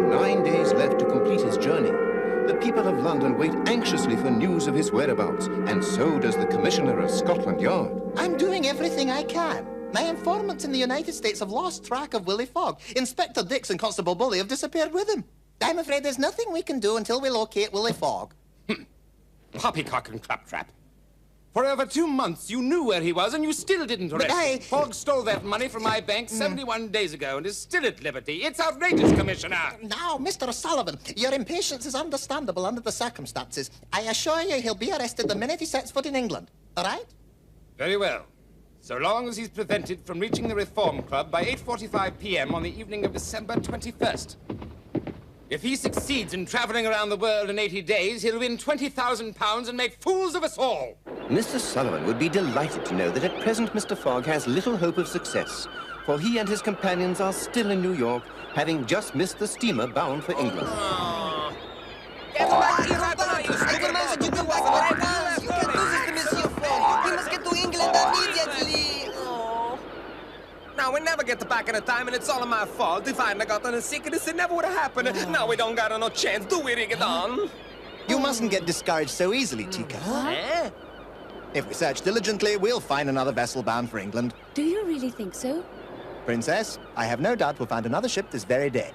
9 days left to complete his journey. The people of London wait anxiously for news of his whereabouts, and so does the Commissioner of Scotland Yard. I'm doing everything I can. My informants in the United States have lost track of Willy Fog. Inspector Dix and Constable Bully have disappeared with him. I'm afraid there's nothing we can do until we locate Willy Fog. Poppycock and claptrap. For over 2 months, you knew where he was, and you still didn't arrest him. Fogg stole that money from my bank 71 days ago and is still at liberty. It's outrageous, Commissioner. Now, Mr. O'Sullivan, your impatience is understandable under the circumstances. I assure you he'll be arrested the minute he sets foot in England. All right? Very well. So long as he's prevented from reaching the Reform Club by 8:45 p.m. on the evening of December 21st. If he succeeds in traveling around the world in 80 days, he'll win £20,000 and make fools of us all. Mr. Sullivan would be delighted to know that at present Mr. Fogg has little hope of success, for he and his companions are still in New York, having just missed the steamer bound for England. Get back, you stupid man! You can't do this to Monsieur Fogg. We must get to England immediately. Now, we never get back in a time, and it's all my fault. If I hadn't gotten a sickness, it never would have happened. Now we don't got no chance, do we, rigodon? You mustn't get discouraged so easily, Tico. If we search diligently, we'll find another vessel bound for England. Do you really think so? Princess, I have no doubt we'll find another ship this very day.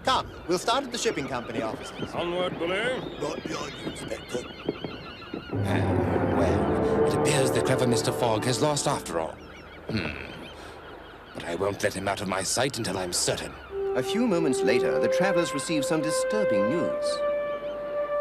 Come, we'll start at the shipping company offices. Onward, Bully. Right behind you, Inspector. Well, it appears the clever Mr. Fogg has lost after all. But I won't let him out of my sight until I'm certain. A few moments later, the travelers receive some disturbing news.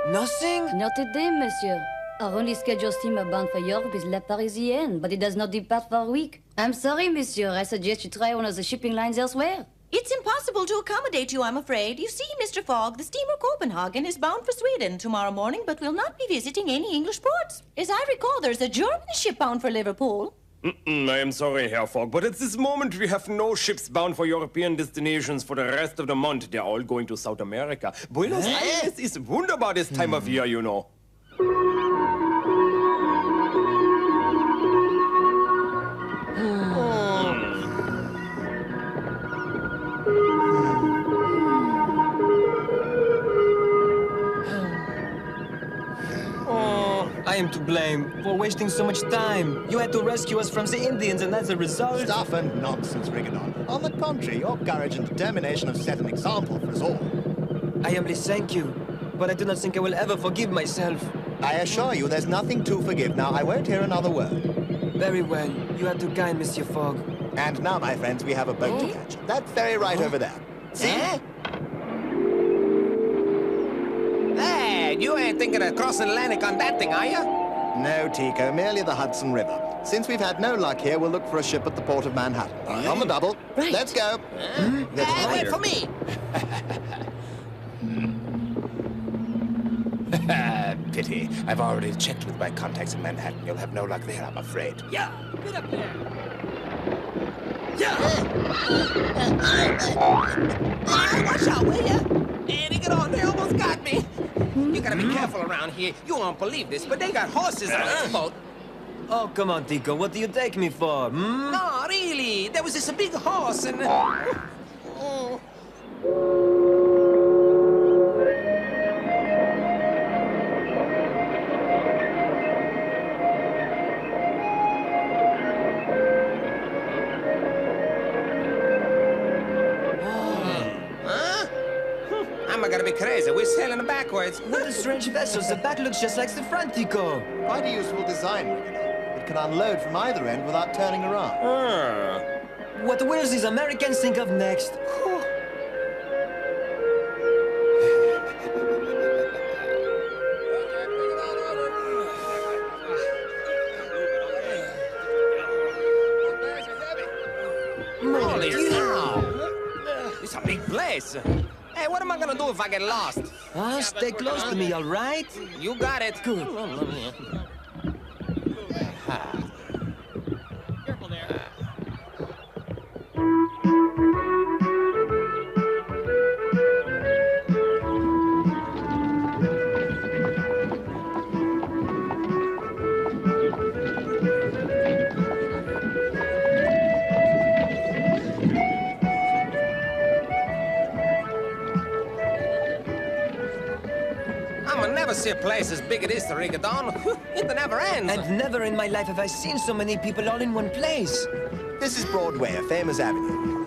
Nothing? Not today, monsieur. Our only scheduled steamer bound for Europe is La Parisienne, but it does not depart for a week. I'm sorry, monsieur. I suggest you try one of the shipping lines elsewhere. It's impossible to accommodate you, I'm afraid. You see, Mr. Fogg, the steamer Copenhagen is bound for Sweden tomorrow morning, but will not be visiting any English ports. As I recall, there's a German ship bound for Liverpool. I am sorry, Herr Fogg, but at this moment we have no ships bound for European destinations for the rest of the month. They're all going to South America. Buenos Aires is wunderbar this time of year, you know. I am to blame for wasting so much time. You had to rescue us from the Indians, and as a result... Stuff and nonsense, Rigodon. On the contrary, your courage and determination have set an example for us all. I humbly thank you, but I do not think I will ever forgive myself. I assure you there's nothing to forgive. Now, I won't hear another word. Very well. You are too kind, Monsieur Fogg. And now, my friends, we have a boat to catch. That ferry right over there. See? Hey, you ain't thinking of crossing Atlantic on that thing, are you? No, Tico, merely the Hudson River. Since we've had no luck here, we'll look for a ship at the port of Manhattan. On the double. Right. Let's go. Hey, wait for me! Pity. I've already checked with my contacts in Manhattan. You'll have no luck there, I'm afraid. Yeah, get up there! Watch out, will ya? Andy, get on, they almost got me. You gotta be careful around here. You won't believe this, but they got horses on this boat. Oh, come on, Tico. What do you take me for, No, really. There was this big horse and... I'm gonna be crazy. We're sailing backwards. What a strange vessel. The back looks just like the front, Tico. Quite a useful design, Rigodon. It can unload from either end without turning around. What will these Americans think of next? Holy cow! It's a big place. Hey, what am I gonna do if I get lost? Stay close to me, all right? You got it. Good. Careful there. never see a place as big as this, the rigodon. It never ends. And never in my life have I seen so many people all in one place. This is Broadway, a famous avenue.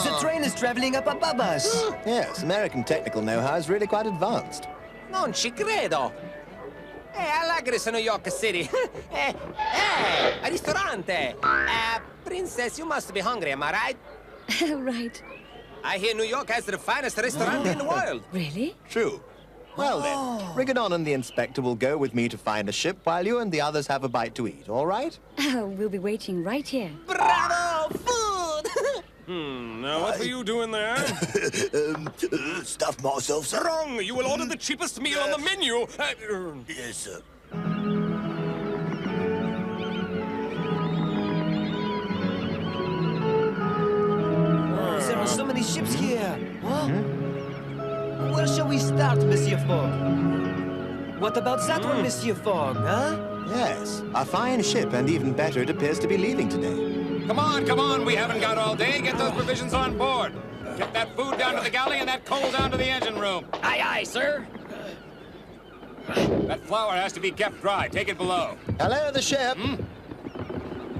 The train is traveling up above us. Yes, American technical know-how is really quite advanced. Non ci credo. I like this in New York City. Hey, a ristorante. Princess, you must be hungry, am I right? Right. I hear New York has the finest restaurant in the world. Really? True. Well then, Rigodon and the inspector will go with me to find a ship while you and the others have a bite to eat, all right? We'll be waiting right here. Bravo! Food! Now what were you doing there? Stuffed myself, sir. Wrong! You will order the cheapest meal on the menu! Yes, sir. There are so many ships here. Huh? Where shall we start, Monsieur Fogg? What about that one, Monsieur Fogg, huh? Yes, a fine ship, and even better, it appears to be leaving today. Come on, we haven't got all day. Get those provisions on board. Get that food down to the galley and that coal down to the engine room. Aye, aye, sir. That flour has to be kept dry. Take it below. Hello, the ship.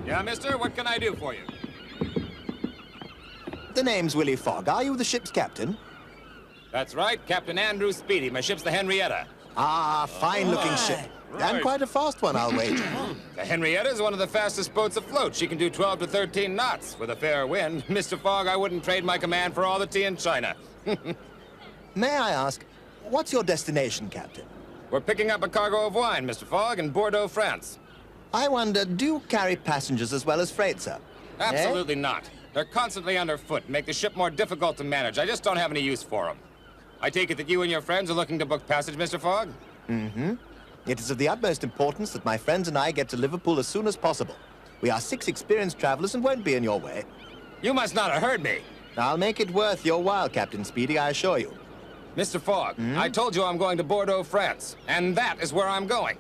Yeah, mister, what can I do for you? The name's Willy Fog. Are you the ship's captain? That's right, Captain Andrew Speedy. My ship's the Henrietta. Ah, fine-looking ship. And quite a fast one, I'll wager. The Henrietta is one of the fastest boats afloat. She can do 12 to 13 knots with a fair wind. Mr. Fogg, I wouldn't trade my command for all the tea in China. May I ask, what's your destination, Captain? We're picking up a cargo of wine, Mr. Fogg, in Bordeaux, France. I wonder, do you carry passengers as well as freight, sir? Absolutely not. They're constantly underfoot, make the ship more difficult to manage. I just don't have any use for them. I take it that you and your friends are looking to book passage, Mr. Fogg? Mm-hmm. It is of the utmost importance that my friends and I get to Liverpool as soon as possible. We are 6 experienced travelers and won't be in your way. You must not have heard me. I'll make it worth your while, Captain Speedy, I assure you. Mr. Fogg, I told you I'm going to Bordeaux, France, and that is where I'm going.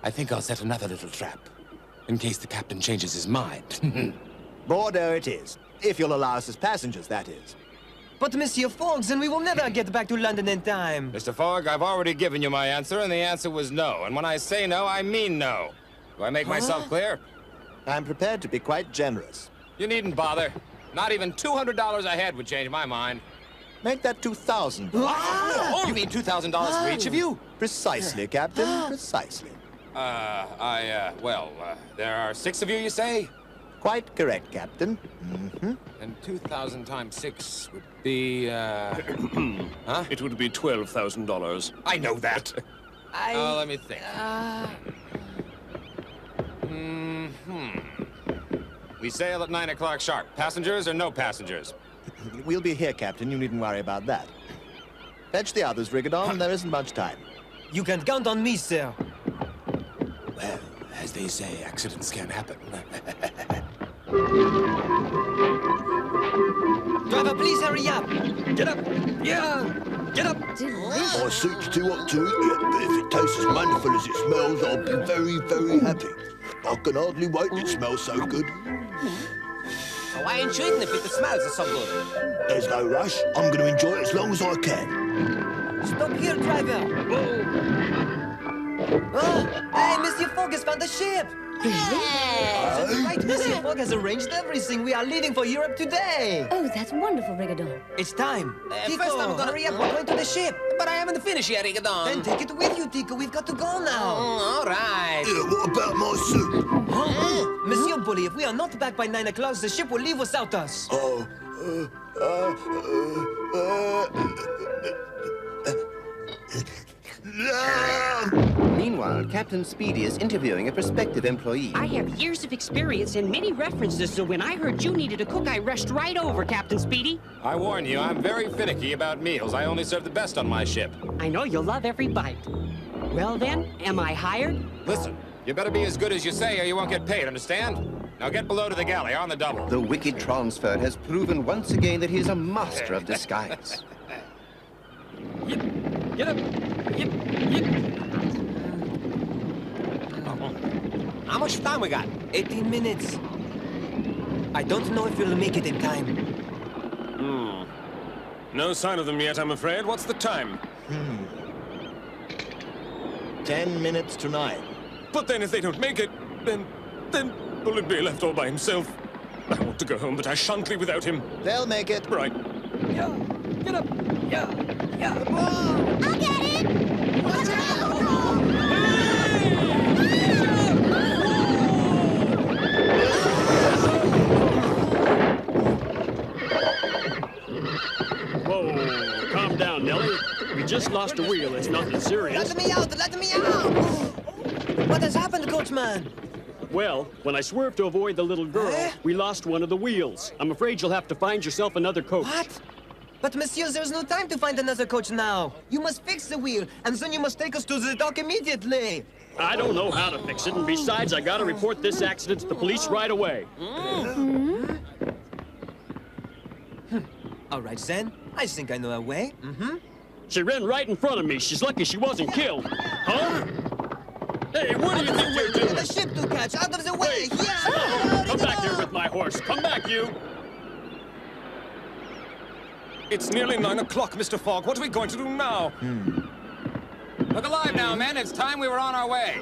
I think I'll set another little trap, in case the captain changes his mind. Bordeaux it is. If you'll allow us as passengers, that is. But Monsieur Fogg, then we will never get back to London in time. Mr. Fogg, I've already given you my answer, and the answer was no. And when I say no, I mean no. Do I make myself clear? I'm prepared to be quite generous. You needn't bother. Not even $200 a head would change my mind. Make that 2,000. You mean $2,000 for each of you? Precisely, Captain, precisely. Well, there are 6 of you, you say? Quite correct, Captain. And 2,000 times 6 would be, huh? It would be $12,000. I know that. Let me think. We sail at 9 o'clock sharp. Passengers or no passengers? We'll be here, Captain. You needn't worry about that. Fetch the others, Rigodon. There isn't much time. You can count on me, sir. Well, as they say, accidents can happen. Driver, please hurry up. Get up. Yeah. Get up. Delicious. My soup's too hot to eat, but if it tastes as wonderful as it smells, I'll be very, very happy. I can hardly wait, it smells so good. Why ain't you eating if it smells so good? There's no rush. I'm going to enjoy it as long as I can. Stop here, driver. Oh, hey, Monsieur Fogg has found the ship. That's right, Monsieur Fogg has arranged everything. We are leaving for Europe today. Oh, that's wonderful, Rigodon. It's time. Tico, first I'm gonna- hurry up. We're going to the ship. But I haven't finished yet, Rigodon. Then take it with you, Tico. We've got to go now. All right. Yeah, what about my soup? Huh? Monsieur Bully, if we are not back by 9 o'clock, the ship will leave without us. Meanwhile, Captain Speedy is interviewing a prospective employee. I have years of experience and many references, so when I heard you needed a cook, I rushed right over, Captain Speedy. I warn you, I'm very finicky about meals. I only serve the best on my ship. I know you'll love every bite. Well then, am I hired? Listen, you better be as good as you say or you won't get paid, understand? Now get below to the galley, on the double. The wicked transfer has proven once again that he is a master of disguise. Get up. Yep. How much time we got? 18 minutes. I don't know if we'll make it in time. No sign of them yet, I'm afraid. What's the time? 10 minutes to 9. But then if they don't make it, then Bullet be left all by himself. I want to go home, but I shan't leave without him. They'll make it. Right. Yeah, get up. Yeah. I'll get it! Watch out! Whoa, calm down, Nellie. We just lost a wheel. It's nothing serious. Let me out! Let me out! What has happened, coachman? Well, when I swerved to avoid the little girl, we lost one of the wheels. I'm afraid you'll have to find yourself another coach. What? But, monsieur, there's no time to find another coach now. You must fix the wheel, and then you must take us to the dock immediately. I don't know how to fix it, and besides, I gotta report this accident to the police right away. All right, then. I think I know a way. She ran right in front of me. She's lucky she wasn't killed. Huh? Hey, what do you think you're doing? The ship to catch! Out of the way! Wait. Yeah! Come back here with my horse. Come back, you! It's nearly 9 o'clock, Mr. Fogg. What are we going to do now? Look alive now, men. It's time we were on our way.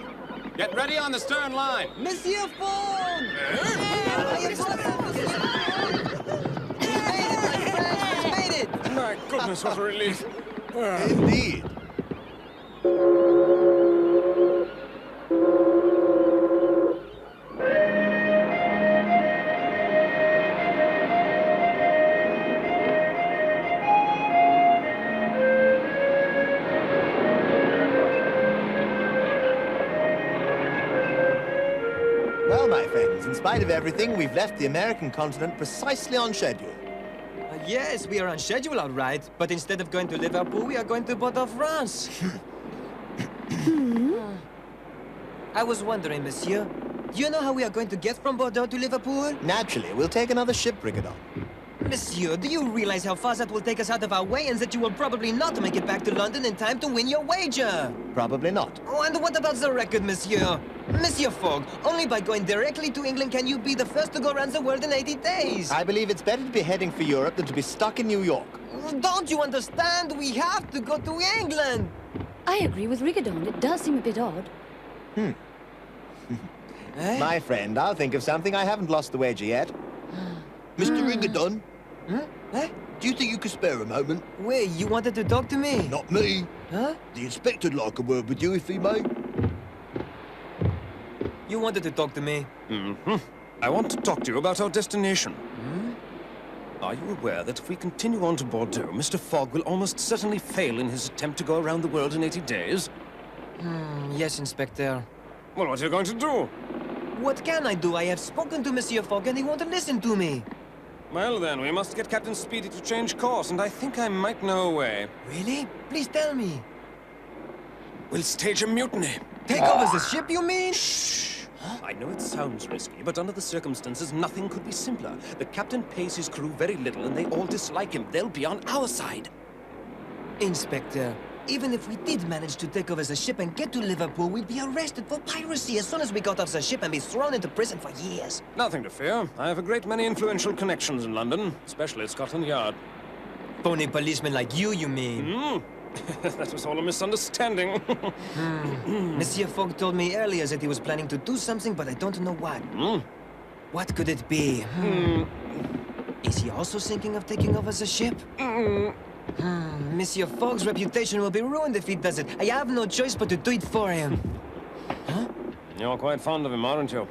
Get ready on the stern line. Monsieur Fog! Made it! My goodness, what a relief. Indeed. Well, my friends, in spite of everything, we've left the American continent precisely on schedule. Yes, we are on schedule, all right. But instead of going to Liverpool, we are going to Bordeaux, France. I was wondering, monsieur, do you know how we are going to get from Bordeaux to Liverpool? Naturally, we'll take another ship, Rigodon. Monsieur, do you realize how far that will take us out of our way and that you will probably not make it back to London in time to win your wager? Probably not. Oh, and what about the record, monsieur? Monsieur Fogg, only by going directly to England can you be the first to go around the world in 80 days. I believe it's better to be heading for Europe than to be stuck in New York. Don't you understand? We have to go to England. I agree with Rigodon. It does seem a bit odd. My friend, I'll think of something. I haven't lost the wager yet. Mr. Rigodon, Huh? do you think you could spare a moment? Wait, you wanted to talk to me? Not me. Huh? The inspector'd like a word with you if he may. You wanted to talk to me? I want to talk to you about our destination. Are you aware that if we continue on to Bordeaux, Mr. Fogg will almost certainly fail in his attempt to go around the world in 80 days? Yes, Inspector. Well, what are you going to do? What can I do? I have spoken to Monsieur Fogg and he won't listen to me. Well, then, we must get Captain Speedy to change course, and I think I might know a way. Really? Please tell me. We'll stage a mutiny. Take over the ship, you mean? Shh. I know it sounds risky, but under the circumstances, nothing could be simpler. The captain pays his crew very little, and they all dislike him. They'll be on our side. Inspector, even if we did manage to take over the ship and get to Liverpool, we'd be arrested for piracy as soon as we got off the ship and be thrown into prison for years. Nothing to fear. I have a great many influential connections in London, especially at Scotland Yard. Phony policemen like you mean? That was all a misunderstanding. Monsieur Fogg told me earlier that he was planning to do something, but I don't know what. What could it be? Is he also thinking of taking over the ship? Monsieur Fogg's reputation will be ruined if he does it. I have no choice but to do it for him. You're quite fond of him, aren't you?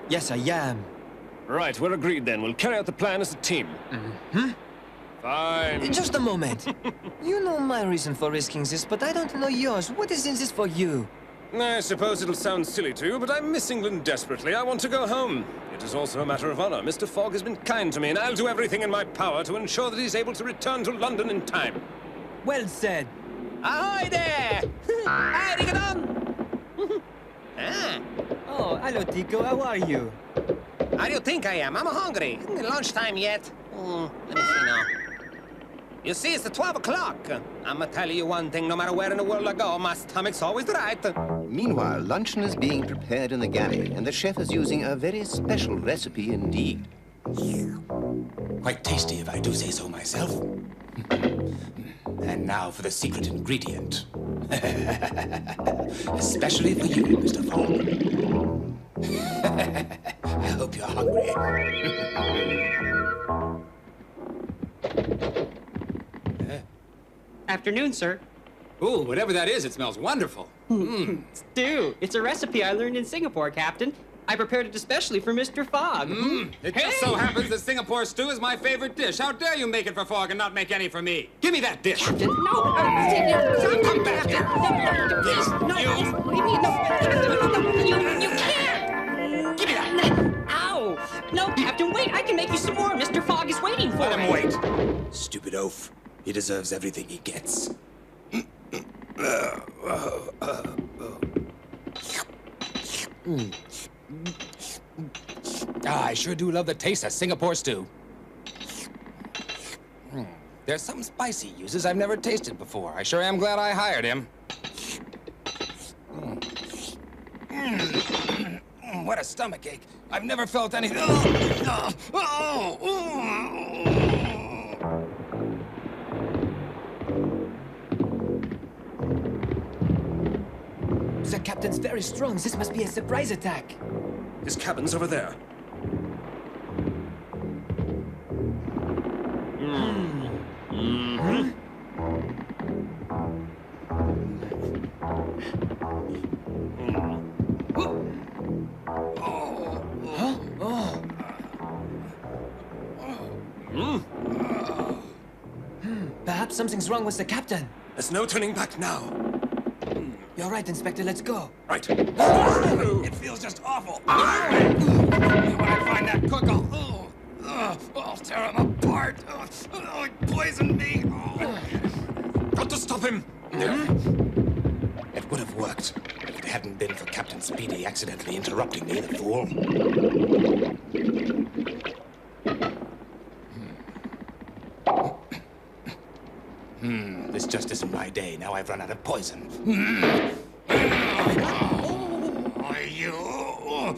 Yes, I am. Right, we're agreed then. We'll carry out the plan as a team. Fine. Just a moment. You know my reason for risking this, but I don't know yours. What is in this for you? I suppose it'll sound silly to you, but I miss England desperately. I want to go home. It is also a matter of honor. Mr. Fogg has been kind to me, and I'll do everything in my power to ensure that he's able to return to London in time. Well said. Ahoy there! Hi, Rigodon! Oh, hello, Tico. How are you? How do you think I am? I'm hungry. Isn't it lunchtime yet? Let me see now. You see, it's the 12 o'clock. I'ma tell you one thing, no matter where in the world I go, my stomach's always right. Meanwhile, luncheon is being prepared in the galley, and the chef is using a very special recipe indeed. Quite tasty, if I do say so myself. And now for the secret ingredient. Especially for you, Mr. Fogg. I hope you're hungry. Afternoon, sir. Ooh, whatever that is, it smells wonderful. Stew. It's a recipe I learned in Singapore, Captain. I prepared it especially for Mr. Fogg. It just so happens that Singapore stew is my favorite dish. How dare you make it for Fogg and not make any for me? Give me that dish. Captain, no! Come back here. Please, no! What do you mean, no? You can't! Give me that. Ow! No, Captain, wait! I can make you some more! Mr. Fogg is waiting for Let me! him wait. Stupid oaf. He deserves everything he gets. I sure do love the taste of Singapore stew. There's some spice he uses I've never tasted before. I sure am glad I hired him. What a stomachache. I've never felt anything. The captain's very strong. This must be a surprise attack. His cabin's over there. Perhaps something's wrong with the captain. There's no turning back now. You're right, Inspector. Let's go. Right. It feels just awful. When I find that cook, I'll tear him apart. He'll poison me. Got to stop him. It would have worked if it hadn't been for Captain Speedy accidentally interrupting me, the fool. This just isn't my day. Now I've run out of poison. You...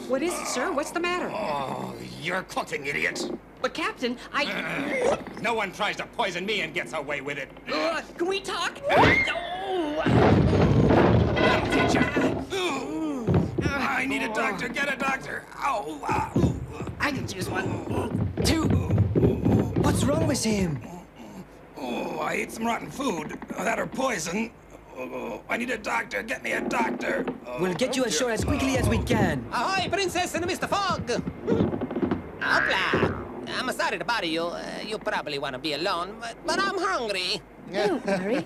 What is it, sir? What's the matter? Oh, you're cooking, idiot. But, Captain, I... No one tries to poison me and gets away with it. Can we talk? That'll teach you. I need a doctor. Get a doctor. Ow. I can choose one. What's wrong with him? Oh, I ate some rotten food. That or poison. Oh, I need a doctor. Get me a doctor. We'll get you ashore as quickly as we can. Ahoy, Princess and Mr. Fogg! Hola! I'm sorry to bother you. You probably want to be alone, but I'm hungry. Don't worry.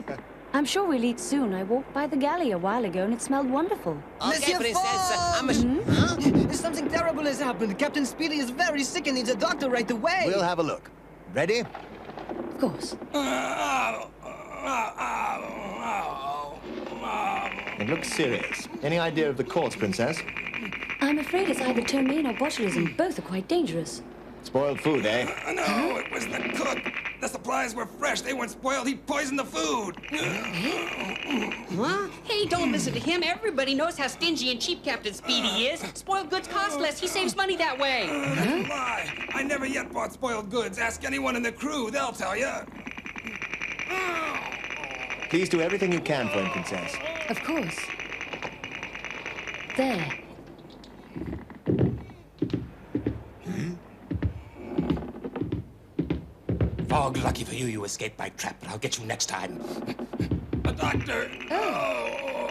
I'm sure we'll eat soon. I walked by the galley a while ago and it smelled wonderful. Okay, Monsieur Princess. Fogg! Something terrible has happened. Captain Speedy is very sick and needs a doctor right away. We'll have a look. Ready? Of course. It looks serious. Any idea of the cause, Princess? I'm afraid it's either ptomaine or botulism. Both are quite dangerous. Spoiled food, eh? No, it was the cook. The supplies were fresh. They weren't spoiled. He poisoned the food. What? Hey, don't listen to him. Everybody knows how stingy and cheap Captain Speedy is. Spoiled goods cost less. He saves money that way. That's a lie. I never yet bought spoiled goods. Ask anyone in the crew. They'll tell you. Please do everything you can for him, Princess. Of course. There. Fogg, lucky for you, you escaped my trap, but I'll get you next time. A doctor! Oh,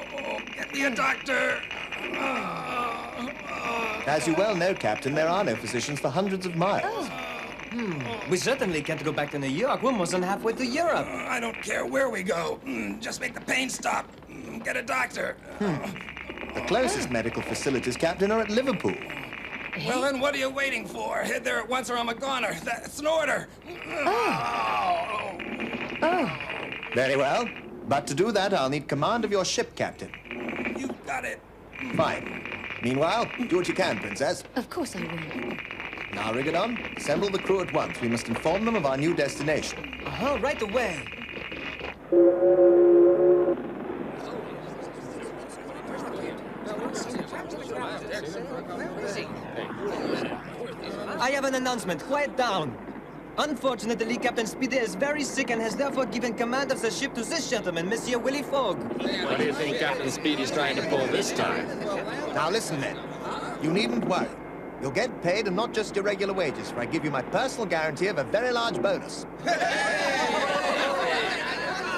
get me a doctor! As you well know, Captain, there are no physicians for hundreds of miles. We certainly can't go back to New York. We're more than halfway to Europe. I don't care where we go. Just make the pain stop. Get a doctor. The closest medical facilities, Captain, are at Liverpool. Well, then what are you waiting for? Head there at once or I'm a goner. That's an order. Very well. But to do that, I'll need command of your ship, Captain. You got it. Fine. Meanwhile, do what you can, Princess. Of course I will. Now, Rigodon, assemble the crew at once. We must inform them of our new destination. Right away. I have an announcement. Quiet down. Unfortunately, Captain Speedy is very sick and has therefore given command of the ship to this gentleman, Monsieur Willy Fog. What do you think Captain Speedy's trying to pull this time? Now, listen, men. You needn't worry. You'll get paid, and not just your regular wages, for I give you my personal guarantee of a very large bonus.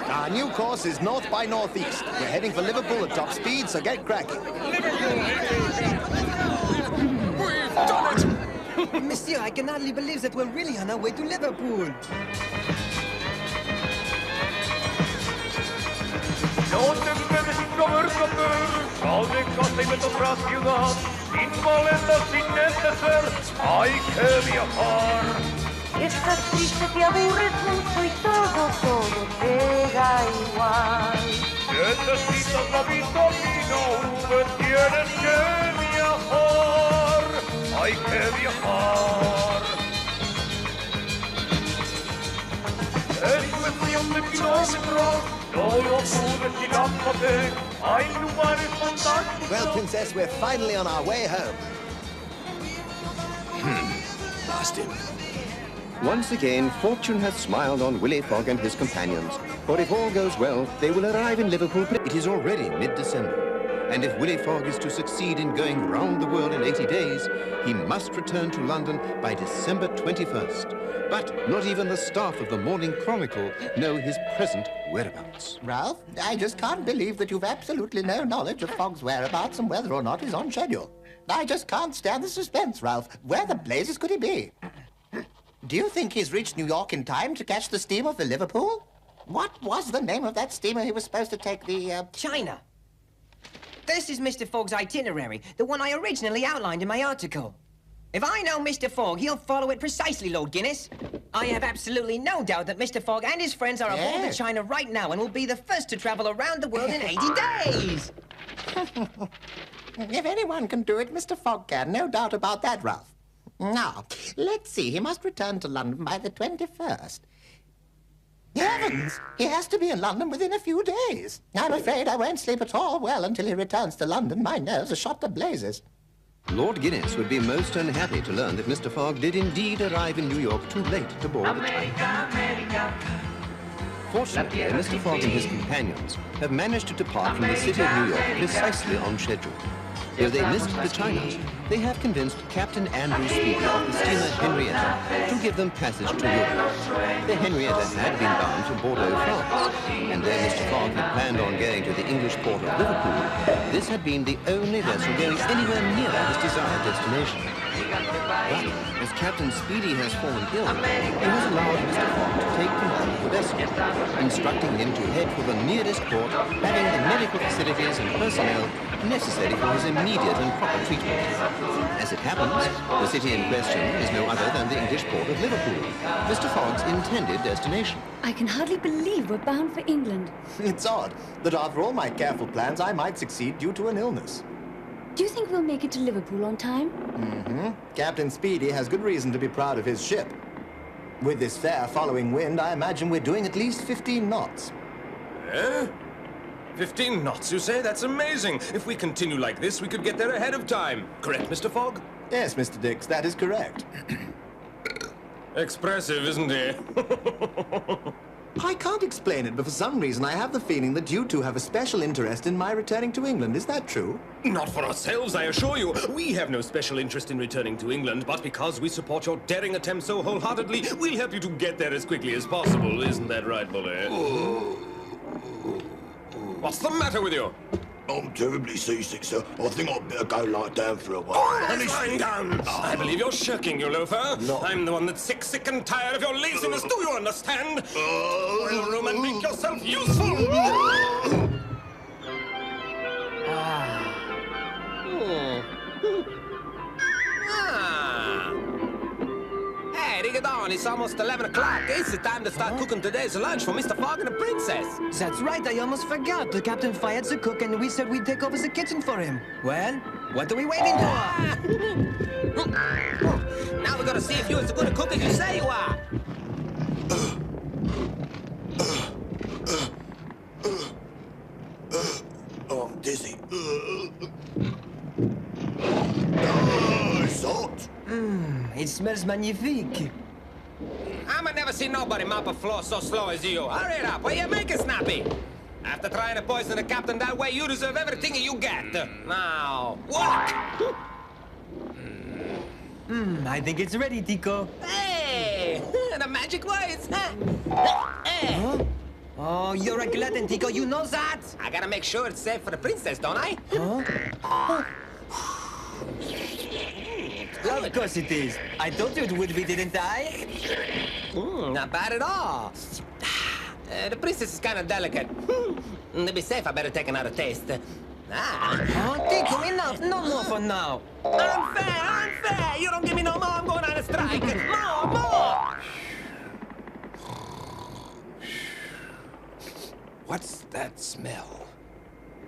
Our new course is north by northeast. We're heading for Liverpool at top speed, so get cracking. We've done it! Monsieur, I can hardly believe that we're really on our way to Liverpool. No te puedes convertir, sal de otra ciudad, sin maletas, sin neceser, hay que viajar. Estás triste, te aburres mucho y todo te da igual. Necesitas la vitamina V, tienes que viajar, hay que viajar. Es cuestión de kilómetros, no lo pude tirándote, hay lugares fantásticos. Well, Princess, we're finally on our way home. Lost him. Once again, fortune has smiled on Willy Fog and his companions. For if all goes well, they will arrive in Liverpool. It is already mid-December. And if Willy Fog is to succeed in going round the world in 80 days, he must return to London by December 21st. But not even the staff of the Morning Chronicle know his present whereabouts. Ralph, I just can't believe that you've absolutely no knowledge of Fog's whereabouts and whether or not he's on schedule. I just can't stand the suspense, Ralph. Where the blazes could he be? Do you think he's reached New York in time to catch the steamer for Liverpool? What was the name of that steamer he was supposed to take the, China. This is Mr. Fogg's itinerary, the one I originally outlined in my article. If I know Mr. Fogg, he'll follow it precisely, Lord Guinness. I have absolutely no doubt that Mr. Fogg and his friends are aboard the China right now and will be the first to travel around the world in 80 days. If anyone can do it, Mr. Fogg can. No doubt about that, Ralph. Now, let's see. He must return to London by the 21st. Heavens! He has to be in London within a few days. I'm afraid I won't sleep at all well until he returns to London. My nerves are shot to blazes. Lord Guinness would be most unhappy to learn that Mr. Fogg did indeed arrive in New York too late to board the train. Fortunately, Mr. Fogg and his companions have managed to depart from the city of New York precisely on schedule. Though they missed the China, they have convinced Captain Andrew Speedy of the steamer Henrietta to give them passage to Europe. The Henrietta had been bound to Bordeaux, France, and though Mr. Fogg had planned on going to the English port of Liverpool, this had been the only vessel going anywhere near his desired destination. But as Captain Speedy has fallen ill, he has allowed Mr. Fogg to take command of the vessel, instructing him to head for the nearest port, having the medical facilities and personnel necessary for his immediate and proper treatment. As it happens, the city in question is no other than the English port of Liverpool, Mr. Fogg's intended destination. I can hardly believe we're bound for England. It's odd that after all my careful plans, I might succeed due to an illness. Do you think we'll make it to Liverpool on time? Mm-hmm. Captain Speedy has good reason to be proud of his ship. With this fair following wind, I imagine we're doing at least 15 knots. 15 knots, you say? That's amazing. If we continue like this, we could get there ahead of time. Correct, Mr. Fogg? Yes, Mr. Dix, that is correct. Expressive, isn't he? I can't explain it, but for some reason I have the feeling that you two have a special interest in my returning to England. Is that true? Not for ourselves, I assure you. We have no special interest in returning to England, but because we support your daring attempt so wholeheartedly, we'll help you to get there as quickly as possible. Isn't that right, Bully? What's the matter with you? I'm terribly seasick, sir. I think I'd better go lie down for a while. Lying down! I believe you're shirking, you loafer. No. I'm the one that's sick and tired of your laziness. Do you understand? Roll room and make yourself useful! Hey, rigodon, it's almost 11 o'clock. It's the time to start cooking today's lunch for Mr. Fogg and the princess. That's right, I almost forgot. The captain fired the cook and we said we'd take over the kitchen for him. Well, What are we waiting for? Now we're gonna see if you're as good a cook as you say you are. Oh, I'm dizzy. Salt. It smells magnifique. I'ma never see nobody mop a floor so slow as you. Hurry it up, will you? Make it snappy. After trying to poison the captain that way, you deserve everything you get. Now, walk! I think it's ready, Tico. Hey! The magic words! Hey! Huh? Oh, you're a glutton, Tico. You know that? I gotta make sure it's safe for the princess, don't I? Huh? Of course it is. I told you it would be, didn't I? Not bad at all. The princess is kind of delicate. To be safe, I better take another taste. Oh, Tico, enough. No more for now. Unfair! Unfair! You don't give me no more, I'm going on a strike. More! What's that smell?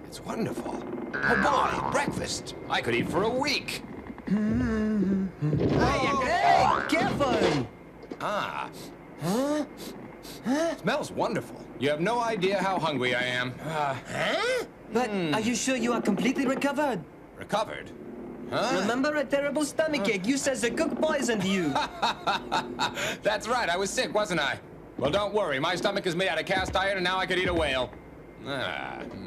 It's wonderful. Oh boy, breakfast. I could eat for a week. Hey, careful! Ah. Huh? Smells wonderful. You have no idea how hungry I am. But are you sure you are completely recovered? Recovered? Huh? Remember a terrible stomachache? You said the cook poisoned you. That's right, I was sick, wasn't I? Well, don't worry. My stomach is made out of cast iron, and now I could eat a whale.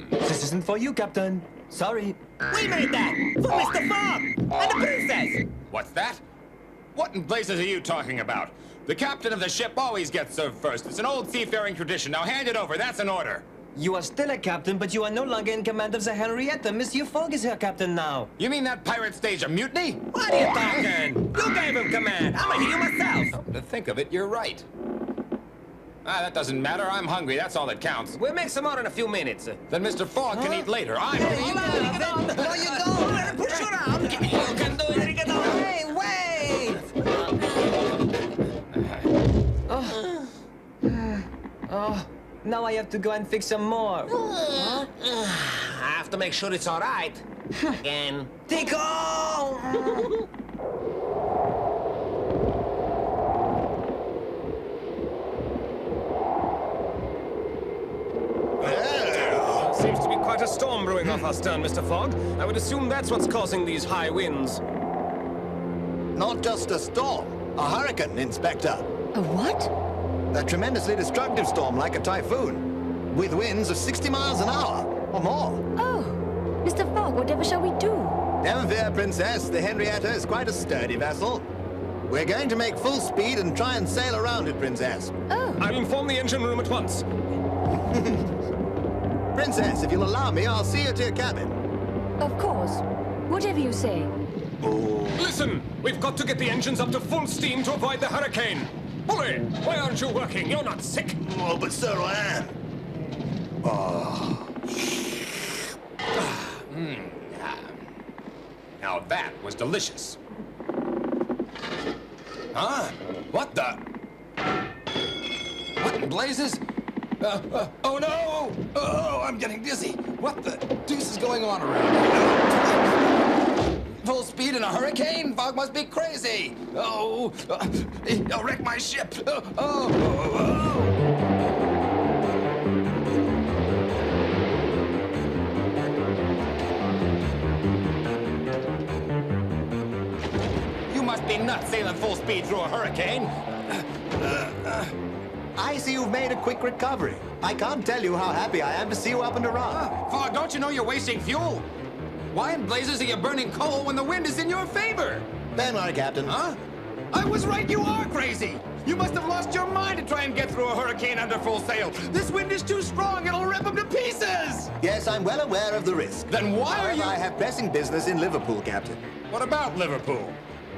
This isn't for you, Captain. Sorry. We made that! For Mr. Fogg! And the princess! What's that? What in blazes are you talking about? The captain of the ship always gets served first. It's an old seafaring tradition. Now hand it over. That's an order. You are still a captain, but you are no longer in command of the Henrietta. Monsieur Fogg is her captain now. You mean that pirate staged a mutiny? What are you talking? You gave him command. I'm gonna hear you myself. Come to think of it, you're right. That doesn't matter. I'm hungry. That's all that counts. We'll make some more in a few minutes. Then Mr. Fogg can eat later. I'm... No, you don't. Push her out. You can do it. Hey, wait! Oh, now I have to go and fix some more. I have to make sure it's all right. Again. Tico! Seems to be quite a storm brewing off our stern, Mr. Fogg. I would assume that's what's causing these high winds. Not just a storm, a hurricane, Inspector. A what? A tremendously destructive storm like a typhoon, with winds of 60 miles an hour or more. Oh, Mr. Fogg, whatever shall we do? Never fear, Princess. The Henrietta is quite a sturdy vessel. We're going to make full speed and try and sail around it, Princess. Oh. I'll inform the engine room at once. Princess, if you'll allow me, I'll see you to your cabin. Of course. Whatever you say. Listen! We've got to get the engines up to full steam to avoid the hurricane. Bully, why aren't you working? You're not sick. Oh, but sir, I am. Now that was delicious. Huh? What the? What in blazes? Oh no! Oh, I'm getting dizzy. What the deuce is going on around here? Full speed in a hurricane? Fog must be crazy. Oh, he'll wreck my ship. Oh. You must be nuts sailing full speed through a hurricane. I see you've made a quick recovery. I can't tell you how happy I am to see you up and around. Fog, don't you know you're wasting fuel? Why in blazes are you burning coal when the wind is in your favor? Don't worry, Captain. Huh? I was right, you are crazy! You must have lost your mind to try and get through a hurricane under full sail. This wind is too strong, it'll rip them to pieces! Yes, I'm well aware of the risk. Then why are you... I have pressing business in Liverpool, Captain. What about Liverpool?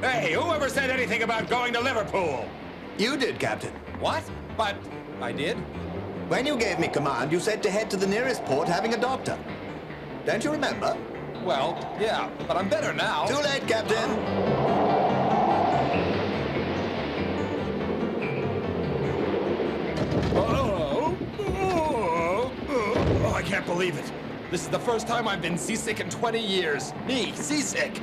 Hey, whoever said anything about going to Liverpool? You did, Captain. What? But I did? When you gave me command, you said to head to the nearest port having a doctor. Don't you remember? Well, yeah, but I'm better now. Too late, Captain. Oh, I can't believe it. This is the first time I've been seasick in 20 years. Me, seasick.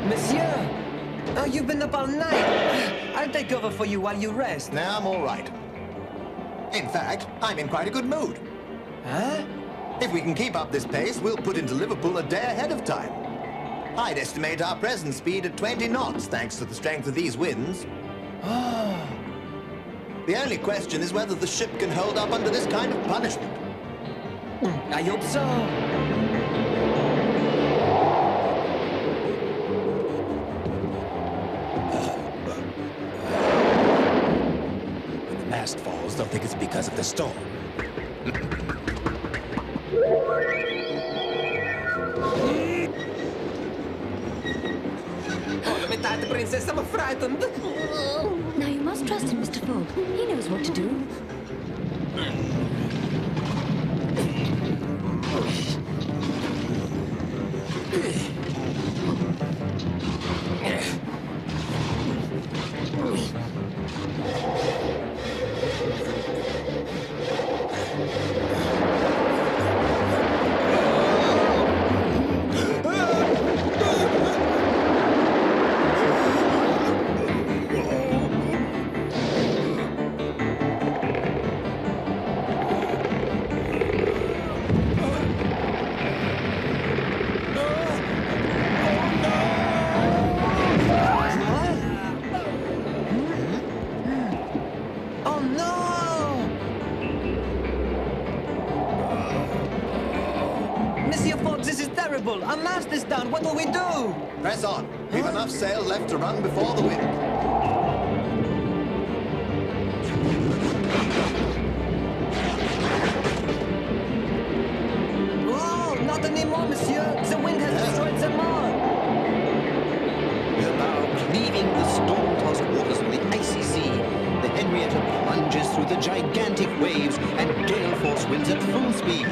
Monsieur! Oh, you've been up all night. I'll take over for you while you rest. Now I'm all right. In fact, I'm in quite a good mood. Huh? If we can keep up this pace, we'll put into Liverpool a day ahead of time. I'd estimate our present speed at 20 knots, thanks to the strength of these winds. Oh. The only question is whether the ship can hold up under this kind of punishment. I hope so. When the mast falls, they'll think it's because of the storm. Oh, princess, I'm frightened. Now you must trust in Mr. Fogg. He knows what to do. Our mast is down. What will we do? Press on. We've enough sail left to run before the wind. Oh, not anymore, monsieur. The wind has destroyed them all. We are now cleaving the storm-tossed waters of the icy sea. The Henrietta plunges through the gigantic waves and gale-force winds at full speed.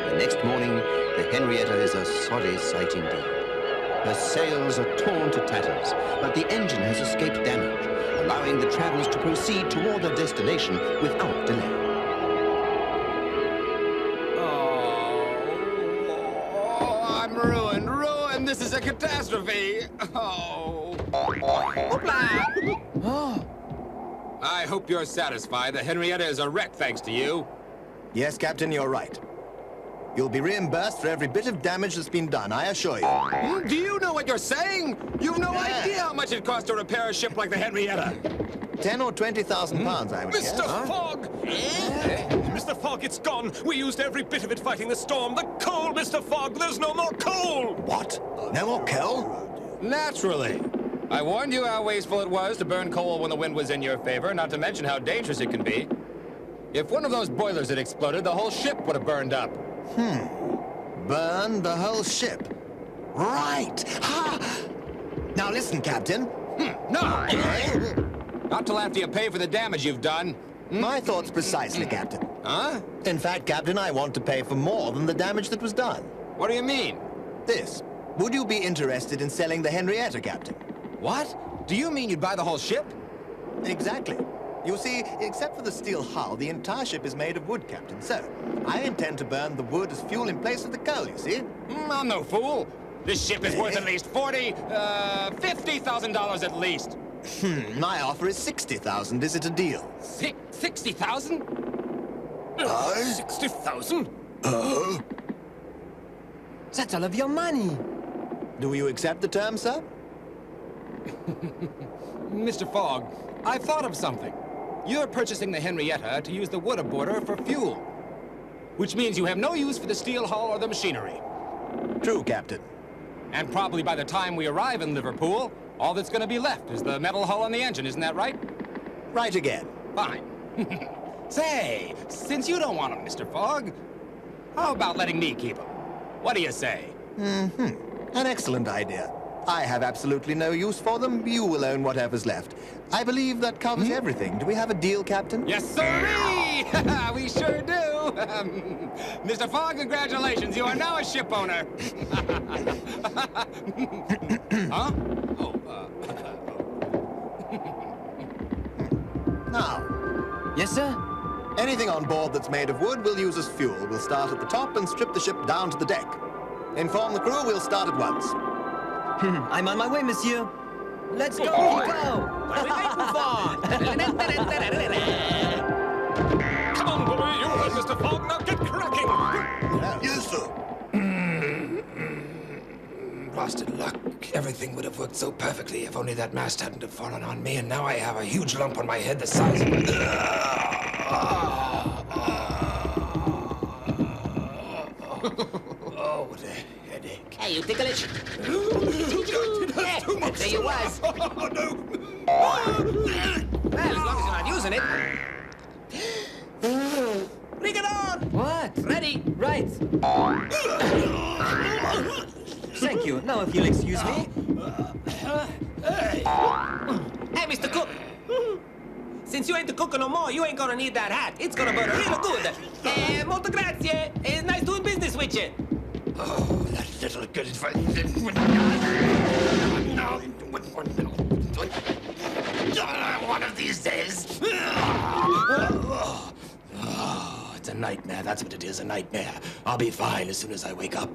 The next morning, the Henrietta is a sorry sight indeed. Her sails are torn to tatters, but the engine has escaped damage, allowing the travelers to proceed toward their destination without delay. Oh, I'm ruined. This is a catastrophe. Oh. Oh. I hope you're satisfied. The Henrietta is a wreck thanks to you. Yes, Captain, you're right. You'll be reimbursed for every bit of damage that's been done, I assure you. Do you know what you're saying? You've no idea how much it costs to repair a ship like the Henrietta. 10 or 20,000 pounds, I would guess. Mr. Fogg! Mr. Fogg, it's gone. We used every bit of it fighting the storm. The coal, Mr. Fogg! There's no more coal! What? No more coal? Naturally. I warned you how wasteful it was to burn coal when the wind was in your favor, not to mention how dangerous it can be. If one of those boilers had exploded, the whole ship would have burned up. Burn the whole ship. Right! Ha! Now listen, Captain. No! Not till after you pay for the damage you've done. My thoughts precisely, Captain. Huh? In fact, Captain, I want to pay for more than the damage that was done. What do you mean? This. Would you be interested in selling the Henrietta, Captain? What? Do you mean you'd buy the whole ship? Exactly. You see, except for the steel hull, the entire ship is made of wood, Captain. So, I intend to burn the wood as fuel in place of the coal, you see? I'm no fool. This ship is worth at least $50,000 at least. My offer is 60,000. Is it a deal? 60,000? 60,000? That's all of your money. Do you accept the term, sir? Mr. Fogg, I thought of something. You're purchasing the Henrietta to use the wood aboard her for fuel, which means you have no use for the steel hull or the machinery. True, Captain. And probably by the time we arrive in Liverpool, all that's going to be left is the metal hull and the engine, isn't that right? Right again. Fine. Say, since you don't want them, Mr. Fogg, how about letting me keep them? What do you say? An excellent idea. I have absolutely no use for them. You will own whatever's left. I believe that covers everything. Do we have a deal, Captain? Yes, sirree! We sure do! Mr. Fogg, congratulations. You are now a ship owner. Huh? Oh, Now, Yes, sir? anything on board that's made of wood we'll use as fuel. We'll start at the top and strip the ship down to the deck. Inform the crew we'll start at once. I'm on my way, monsieur. Let's go, Tico! What are we waiting for? Come on, Bully, you heard Mr. Fogg, now get cracking! Yes, sir. Blasted luck. Everything would have worked so perfectly if only that mast hadn't have fallen on me, and now I have a huge lump on my head the size of... Oh, what a headache. Hey, you ticklish? Yeah, there you was. Oh, no. Well, as long as you're not using it. Bring it on! What? Ready? Right. Thank you. Now, if you'll excuse me. Hey, Mr. Cook. Since you ain't the cook no more, you ain't gonna need that hat. It's gonna burn real good. Molto grazie. It's nice doing business with you. Oh, that little good advice. No. One of these days. Oh, it's a nightmare. That's what it is, a nightmare. I'll be fine as soon as I wake up.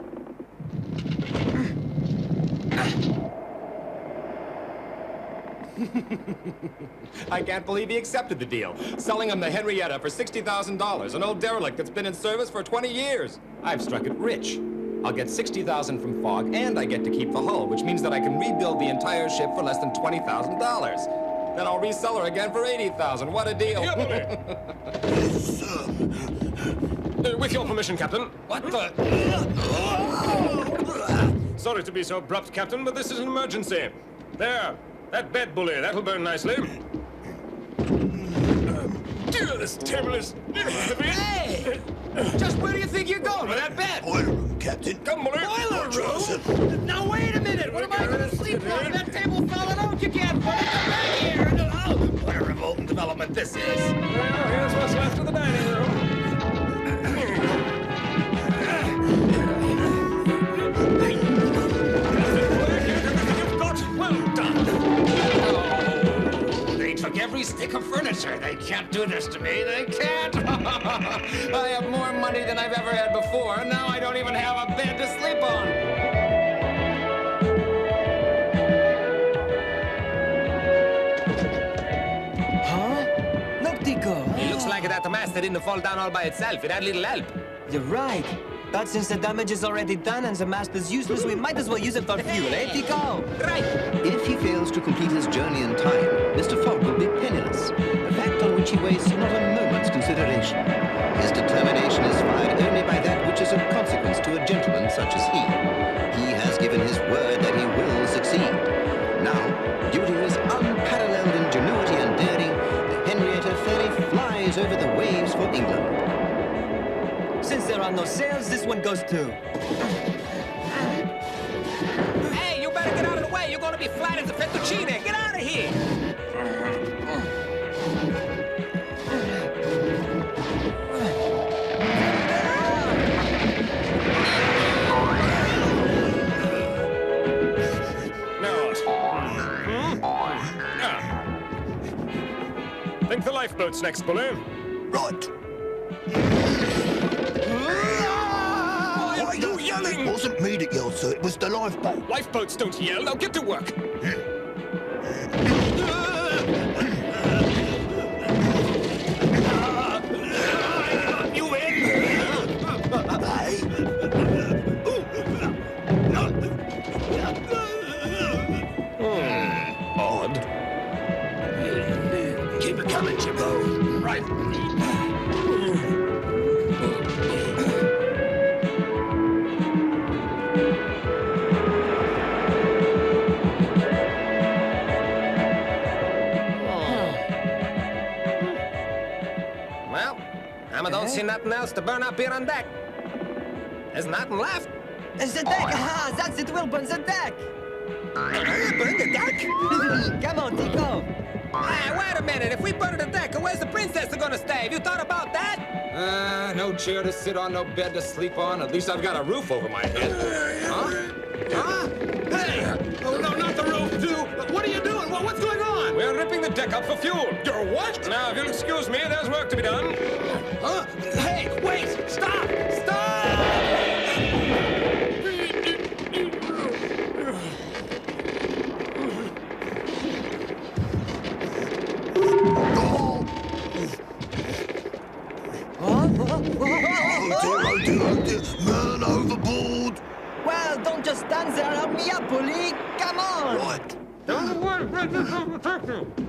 I can't believe he accepted the deal. Selling him the Henrietta for $60,000, an old derelict that's been in service for 20 years. I've struck it rich. I'll get $60,000 from Fogg, and I get to keep the hull, which means that I can rebuild the entire ship for less than $20,000. Then I'll resell her again for $80,000. What a deal! Yes, sir. With your permission, Captain. What the... Sorry to be so abrupt, Captain, but this is an emergency. There, that bed, Bully, that'll burn nicely. Dear, this table is heavy. Hey! Just where do you think you're going with that bed? Boiler room, Captain. Come, Bully. Boiler room? Now, wait a minute. What am I going to sleep on? That table fell out. You can't put it back here. Oh, what a revolting development this is. Well, here's what's left of the dining room. Every stick of furniture. They can't do this to me. They can't. I have more money than I've ever had before, and now I don't even have a bed to sleep on. Huh? Look, Tico. It looks like that mast didn't fall down all by itself. It had little help. You're right. But since the damage is already done and the mast is useless, we might as well use it for fuel, eh, Tico? Right. If he fails to complete his journey in time, Mr. Fogg will be penniless, a fact on which he wastes not a moment's consideration. His determination is fired only by that which is of consequence to a gentleman such as he. He has given his word that he will succeed. Now, due to his unparalleled ingenuity and daring, the Henrietta fairly flies over the waves for England. Since there are no sails, this one goes too. Hey, you better get out of the way. You're going to be flat as a fettuccine. Get out of here. Think the lifeboat's next, Bully. Right. Why are you yelling? It wasn't me that yelled, sir. It was the lifeboat. Lifeboats don't yell. Now get to work. You in? Hey? Odd. Keep it coming, Jimbo. Right. Well, I don't see nothing else to burn up here on deck. There's nothing left. It's the deck! Ah, that's it, will burn the deck! Burn the deck? Come on, Tico! Hey, wait a minute. If we burn the deck, where's the princess gonna stay? Have you thought about that? No chair to sit on, no bed to sleep on. At least I've got a roof over my head. Huh? Huh? Hey! Oh, no, not the roof, too. What are you doing? What's going on? We're ripping the deck up for fuel. You're what? Now, if you'll excuse me, there's work to be done. Huh? Hey, wait! Stop! Stop! Oh dear, man overboard! Well, don't just stand there. Help me up, Willy. Come on. Right.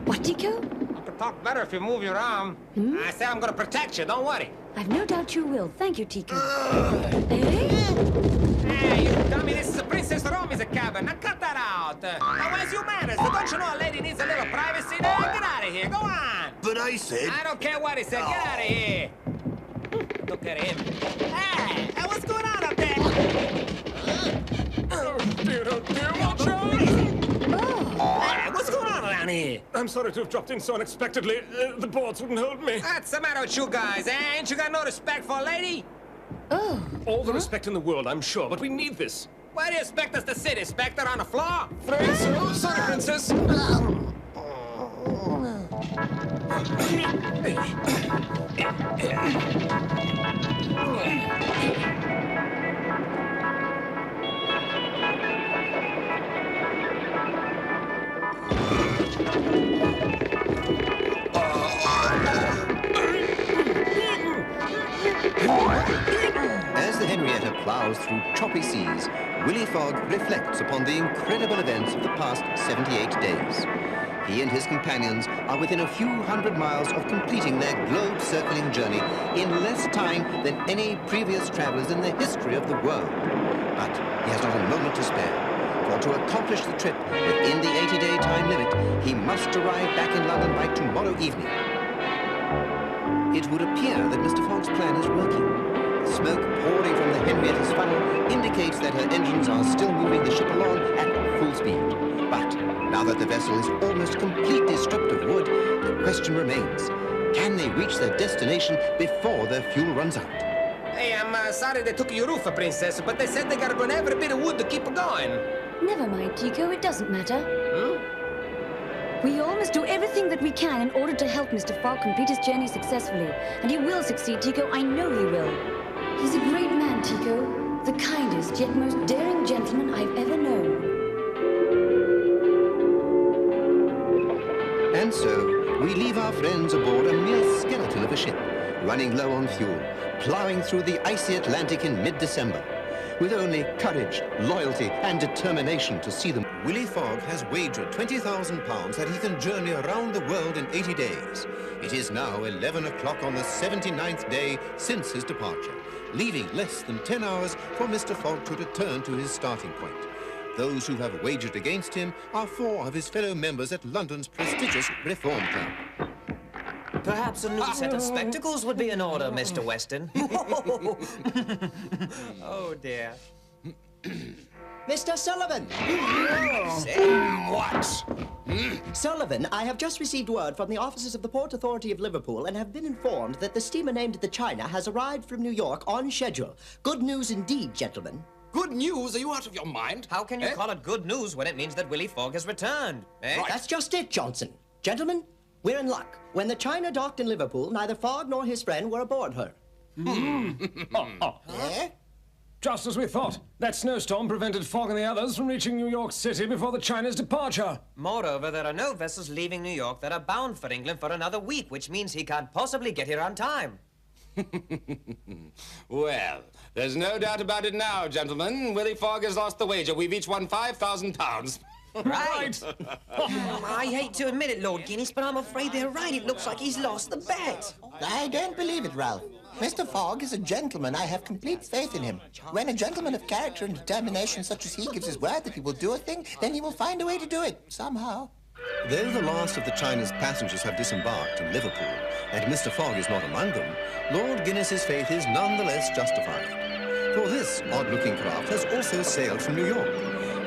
What, Tico? I can talk better if you move your arm. I say I'm gonna protect you, don't worry. I've no doubt you will. Thank you, Tico. Hey, you dummy, this is a Princess Romy's cabin. Now cut that out. Now, where's your manners? Don't you know a lady needs a little privacy? Now, get out of here. Go on. But I said... I don't care what he said. Get out of here. Look at him. Hey, what's going on up there? Oh, dear, watch out! Hey, what's going on around here? I'm sorry to have dropped in so unexpectedly. The boards wouldn't hold me. What's the matter with you guys, eh? Ain't you got no respect for a lady? Oh. All the respect in the world, I'm sure, but we need this. Where do you expect us to sit, Inspector, on the floor? Afraid so. Sorry, Princess. As the Henrietta plows through choppy seas, Willy Fog reflects upon the incredible events of the past 78 days. He and his companions are within a few hundred miles of completing their globe-circling journey in less time than any previous travelers in the history of the world. But he has not a moment to spare, for to accomplish the trip within the 80-day time limit, he must arrive back in London by tomorrow evening. It would appear that Mr. Fogg's plan is working. The smoke pouring from the Henrietta's funnel indicates that her engines are still moving the ship along at full speed. But now that the vessel is almost completely stripped of wood, the question remains, can they reach their destination before their fuel runs out? Hey, I'm sorry they took your roof, Princess, but they said they gotta burn every bit of wood to keep it going. Never mind, Tico. It doesn't matter. We all must do everything that we can in order to help Mr. Fogg complete his journey successfully. And he will succeed, Tico. I know he will. He's a great man, Tico. The kindest, yet most daring gentleman I've ever known. And so, we leave our friends aboard a mere skeleton of a ship, running low on fuel, plowing through the icy Atlantic in mid-December. With only courage, loyalty, and determination to see them, Willy Fog has wagered £20,000 that he can journey around the world in 80 days. It is now 11 o'clock on the 79th day since his departure, leaving less than 10 hours for Mr. Fogg to return to his starting point. Those who have wagered against him are 4 of his fellow members at London's prestigious Reform Club. Perhaps a new set of spectacles would be in order, Mr. Weston. Oh, dear. Mr. Sullivan! What? Sullivan, I have just received word from the officers of the Port Authority of Liverpool and have been informed that the steamer named the China has arrived from New York on schedule. Good news indeed, gentlemen. Good news? Are you out of your mind? How can you call it good news when it means that Willy Fog has returned? Right. That's just it, Johnson. Gentlemen, we're in luck. When the China docked in Liverpool, neither Fogg nor his friend were aboard her. Just as we thought. That snowstorm prevented Fogg and the others from reaching New York City before the China's departure. Moreover, there are no vessels leaving New York that are bound for England for another week, which means he can't possibly get here on time. Well, there's no doubt about it now, gentlemen. Willy Fog has lost the wager. We've each won £5,000. Right! I hate to admit it, Lord Guinness, but I'm afraid they're right. It looks like he's lost the bet. I don't believe it, Ralph. Mr. Fogg is a gentleman. I have complete faith in him. When a gentleman of character and determination such as he gives his word that he will do a thing, then he will find a way to do it, somehow. Though the last of the China's passengers have disembarked in Liverpool, and Mr. Fogg is not among them, Lord Guinness's faith is nonetheless justified. For this odd-looking craft has also sailed from New York.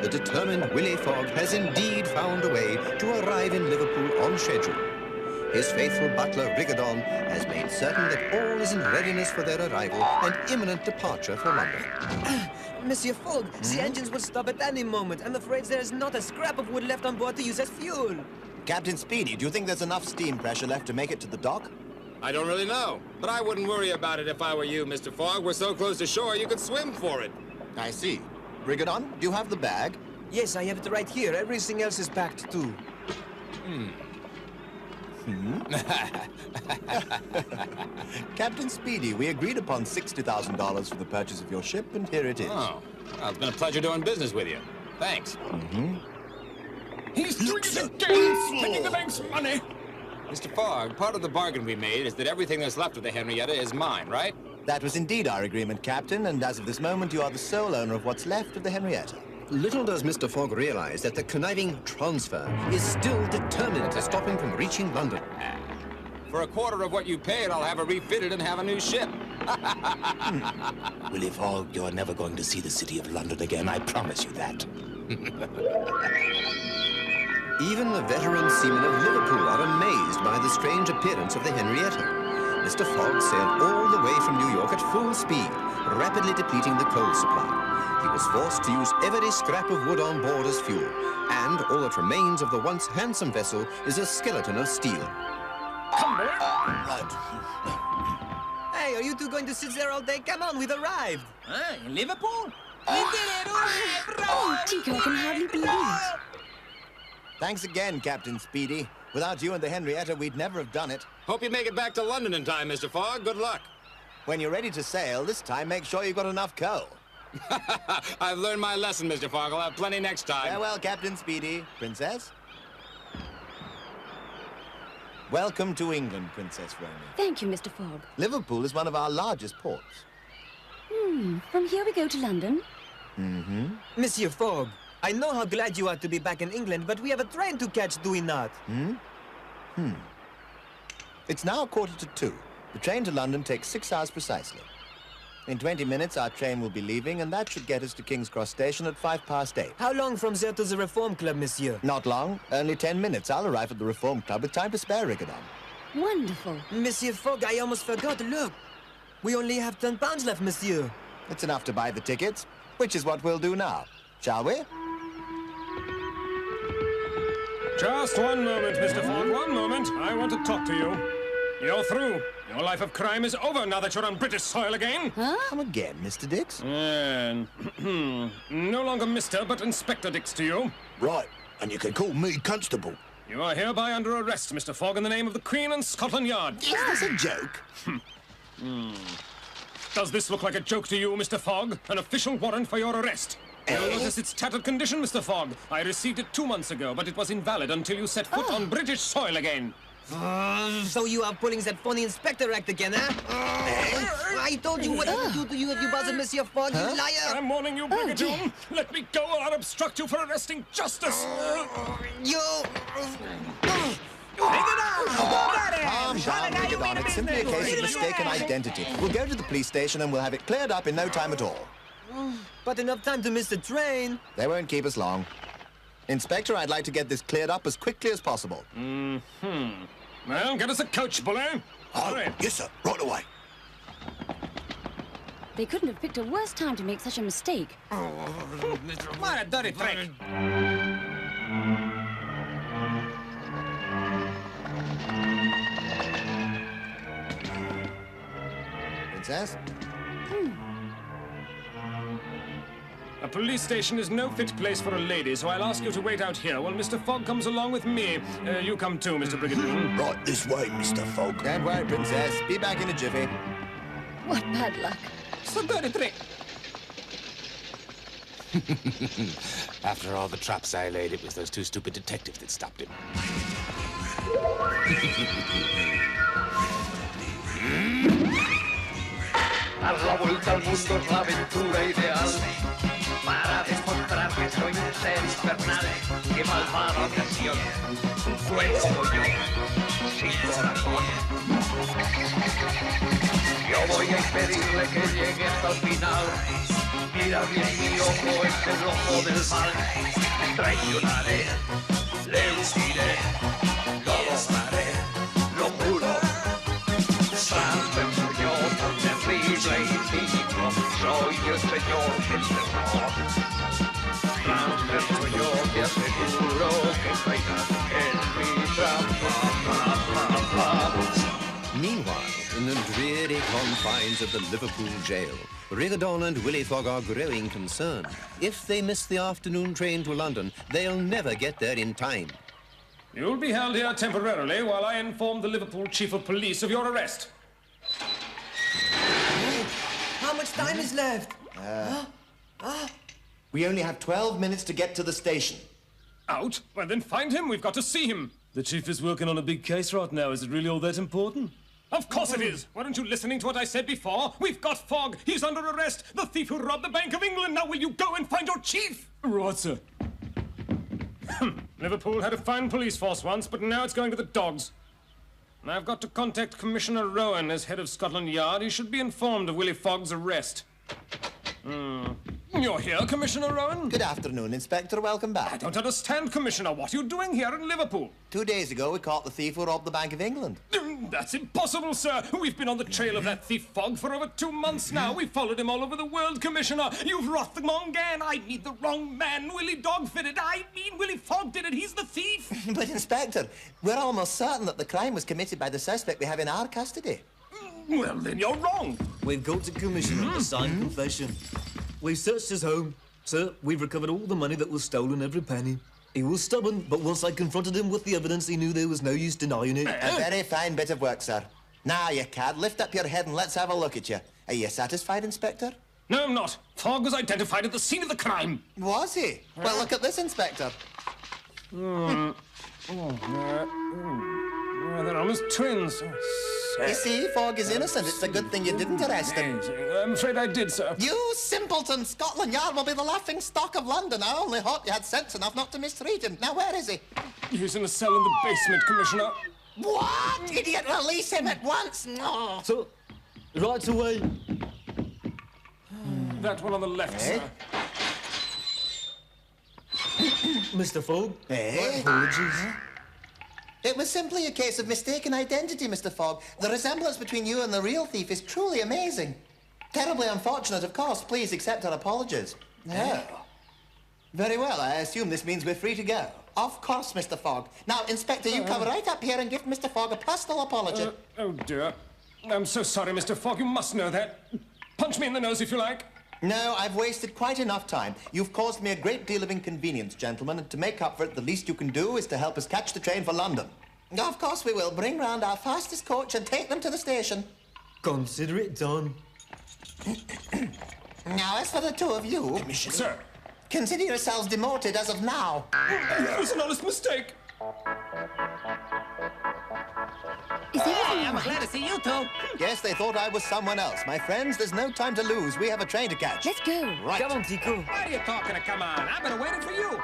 The determined Willy Fog has indeed found a way to arrive in Liverpool on schedule. His faithful butler, Rigodon, has made certain that all is in readiness for their arrival and imminent departure for London. Monsieur Fogg, the engines will stop at any moment. I'm afraid there is not a scrap of wood left on board to use as fuel. Captain Speedy, do you think there's enough steam pressure left to make it to the dock? I don't really know, but I wouldn't worry about it if I were you, Mr. Fogg. We're so close to shore, you could swim for it. I see. Rigodon, do you have the bag? Yes, I have it right here. Everything else is packed, too. Captain Speedy, we agreed upon $60,000 for the purchase of your ship, and here it is. Oh, well, it's been a pleasure doing business with you. Thanks. He's doing it again, spending the bank's money. Mr. Fogg, part of the bargain we made is that everything that's left of the Henrietta is mine, right? That was indeed our agreement, Captain, and as of this moment, you are the sole owner of what's left of the Henrietta. Little does Mr. Fogg realize that the conniving transfer is still determined to stop him from reaching London. For a quarter of what you paid, I'll have her refitted and have a new ship. Willy Fog, you're never going to see the city of London again, I promise you that. Even the veteran seamen of Liverpool are amazed by the strange appearance of the Henrietta. Mr. Fogg sailed all the way from New York at full speed, rapidly depleting the coal supply. He was forced to use every scrap of wood on board as fuel, and all that remains of the once handsome vessel is a skeleton of steel. Come on. Hey, are you two going to sit there all day? Come on, we've arrived. In Liverpool? Oh, Tico, I can hardly believe it. Thanks again, Captain Speedy. Without you and the Henrietta, we'd never have done it. Hope you make it back to London in time, Mr. Fogg. Good luck. When you're ready to sail, this time make sure you've got enough coal. I've learned my lesson, Mr. Fogg. I'll have plenty next time. Farewell, Captain Speedy. Princess? Welcome to England, Princess Romy. Thank you, Mr. Fogg. Liverpool is one of our largest ports. From here we go to London? Monsieur Fogg, I know how glad you are to be back in England, but we have a train to catch, do we not? It's now 1:45. The train to London takes 6 hours precisely. In 20 minutes, our train will be leaving, and that should get us to King's Cross Station at 8:05. How long from there to the Reform Club, monsieur? Not long. Only 10 minutes. I'll arrive at the Reform Club with time to spare, Rigodon. Wonderful. Monsieur Fogg, I almost forgot. Look, we only have £10 left, monsieur. It's enough to buy the tickets, which is what we'll do now. Shall we? Just one moment, Mr. Fogg, one moment. I want to talk to you. You're through. Your life of crime is over now that you're on British soil again. Come again, Mr. Dix? No longer Mr., but Inspector Dix to you. Right, and you can call me Constable. You are hereby under arrest, Mr. Fogg, in the name of the Queen and Scotland Yard. Is this a joke? Does this look like a joke to you, Mr. Fogg? An official warrant for your arrest. You'll notice its tattered condition, Mr. Fogg. I received it 2 months ago, but it was invalid until you set foot on British soil again. So you are pulling that phony Inspector Act again, huh? I told you what I would do to you if you bothered Monsieur Fogg, you liar! I'm warning you, Brigadoon. Let me go or I'll obstruct you for arresting justice. You... Calm down, Rigodon. It's simply a case of mistaken identity. We'll go to the police station and we'll have it cleared up in no time at all. But enough time to miss the train. They won't keep us long. Inspector, I'd like to get this cleared up as quickly as possible. Well, get us a coach, bully. Yes, sir. Right away. They couldn't have picked a worse time to make such a mistake. What a dirty trick. Princess? A police station is no fit place for a lady, so I'll ask you to wait out here while Mr. Fogg comes along with me. You come too, Mr. Brigadoon. Right this way, Mr. Fogg. Don't worry, Princess. Be back in a jiffy. What bad luck. It's a dirty trick. After all the traps I laid, it was those 2 stupid detectives that stopped him. Dar la vuelta al mundo es la aventura ideal para demostrar que soy un ser infernal. Qué malvada ocasión, un cruel yo, sin corazón. Yo voy a impedirle que llegue hasta el final. Mira bien mi ojo, es el ojo del mal. Me traicionaré, le hundiré, lo lograré, lo juro. Santo soy yo, tan terrible y cínico, soy el señor del terror. Santo soy yo, te aseguro que soy Henry. and dreary confines of the Liverpool jail, Rigodon and Willy Fog are growing concerned. If they miss the afternoon train to London, they'll never get there in time. You'll be held here temporarily while I inform the Liverpool Chief of Police of your arrest. How much time is left? We only have 12 minutes to get to the station. Out? Well, then find him. We've got to see him. The Chief is working on a big case right now. Is it really all that important? Of course it is. Weren't you listening to what I said before? We've got Fogg. He's under arrest. The thief who robbed the Bank of England. Now will you go and find your chief? Right, sir. Liverpool had a fine police force once, but now it's going to the dogs. I've got to contact Commissioner Rowan as head of Scotland Yard. He should be informed of Willy Fogg's arrest. You're here, Commissioner Rowan? Good afternoon, Inspector. Welcome back. I don't understand, Commissioner. What are you doing here in Liverpool? 2 days ago, we caught the thief who robbed the Bank of England. That's impossible, sir. We've been on the trail of that thief Fogg for over 2 months now. We've followed him all over the world, Commissioner. You've wrought the wrong man. I mean the wrong man. Willy Dog did it. I mean Willy Fog did it. He's the thief. But, Inspector, we're almost certain that the crime was committed by the suspect we have in our custody. Well, then you're wrong. We've got the Commissioner to sign confession. We've searched his home. Sir, we've recovered all the money that was stolen, every penny. He was stubborn, but once I confronted him with the evidence, he knew there was no use denying it. A very fine bit of work, sir. Now, you cad, lift up your head and let's have a look at you. Are you satisfied, Inspector? No, I'm not. Fogg was identified at the scene of the crime. Was he? Well, look at this, Inspector. They're almost twins. You see, Fogg is innocent. It's a good thing you didn't arrest him. I'm afraid I did, sir. You simpleton! Scotland Yard will be the laughing stock of London. I only hope you had sense enough not to mistreat him. Now, where is he? He's in a cell in the basement, Commissioner. What? Idiot, release him at once! No. So, right away. That one on the left, sir. Mr. Fogg, my apologies. It was simply a case of mistaken identity, Mr. Fogg. The resemblance between you and the real thief is truly amazing. Terribly unfortunate, of course. Please accept our apologies. Oh. Very well. I assume this means we're free to go. Of course, Mr. Fogg. Now, Inspector, you come right up here and give Mr. Fogg a personal apology. Oh, dear. I'm so sorry, Mr. Fogg. You must know that. Punch me in the nose if you like. No, I've wasted quite enough time. You've caused me a great deal of inconvenience, gentlemen, and to make up for it, the least you can do is to help us catch the train for London. Of course we will. Bring round our fastest coach and take them to the station. Consider it done. Now, as for the two of you... Commissioner. Sir. Consider yourselves demoted as of now. It was an honest mistake. Is everything I'm right? glad to see you two. Yes, they thought I was someone else. My friends, there's no time to lose. We have a train to catch. Let's go. Right. Come on, Tico. What are you talking to? Come on. I've been waiting for you.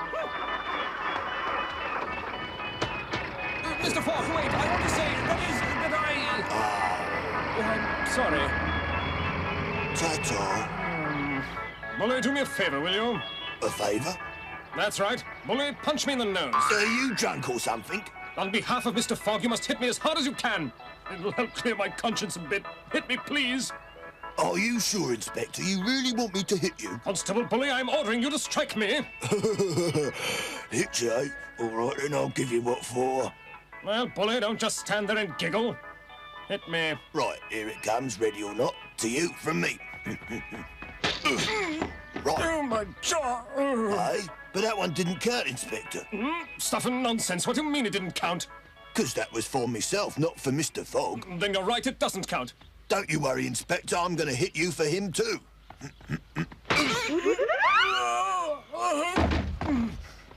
Mr. Fogg, wait. I want to say that is that I... I'm sorry. Ta-ta. Bully, do me a favor, will you? A favour? That's right. Bully, punch me in the nose. Are you drunk or something? On behalf of Mr. Fogg, you must hit me as hard as you can. It'll help clear my conscience a bit. Hit me, please. Are you sure, Inspector? You really want me to hit you? Constable Bully, I'm ordering you to strike me. Hit you, eh? All right, then I'll give you what for. Well, Bully, don't just stand there and giggle. Hit me. Right, here it comes, ready or not. To you from me. Right. Oh, my jaw. Aye, but that one didn't count, Inspector. Stuff and nonsense. What do you mean it didn't count? 'Cause that was for myself, not for Mr. Fogg. Then you're right, it doesn't count. Don't you worry, Inspector. I'm going to hit you for him, too.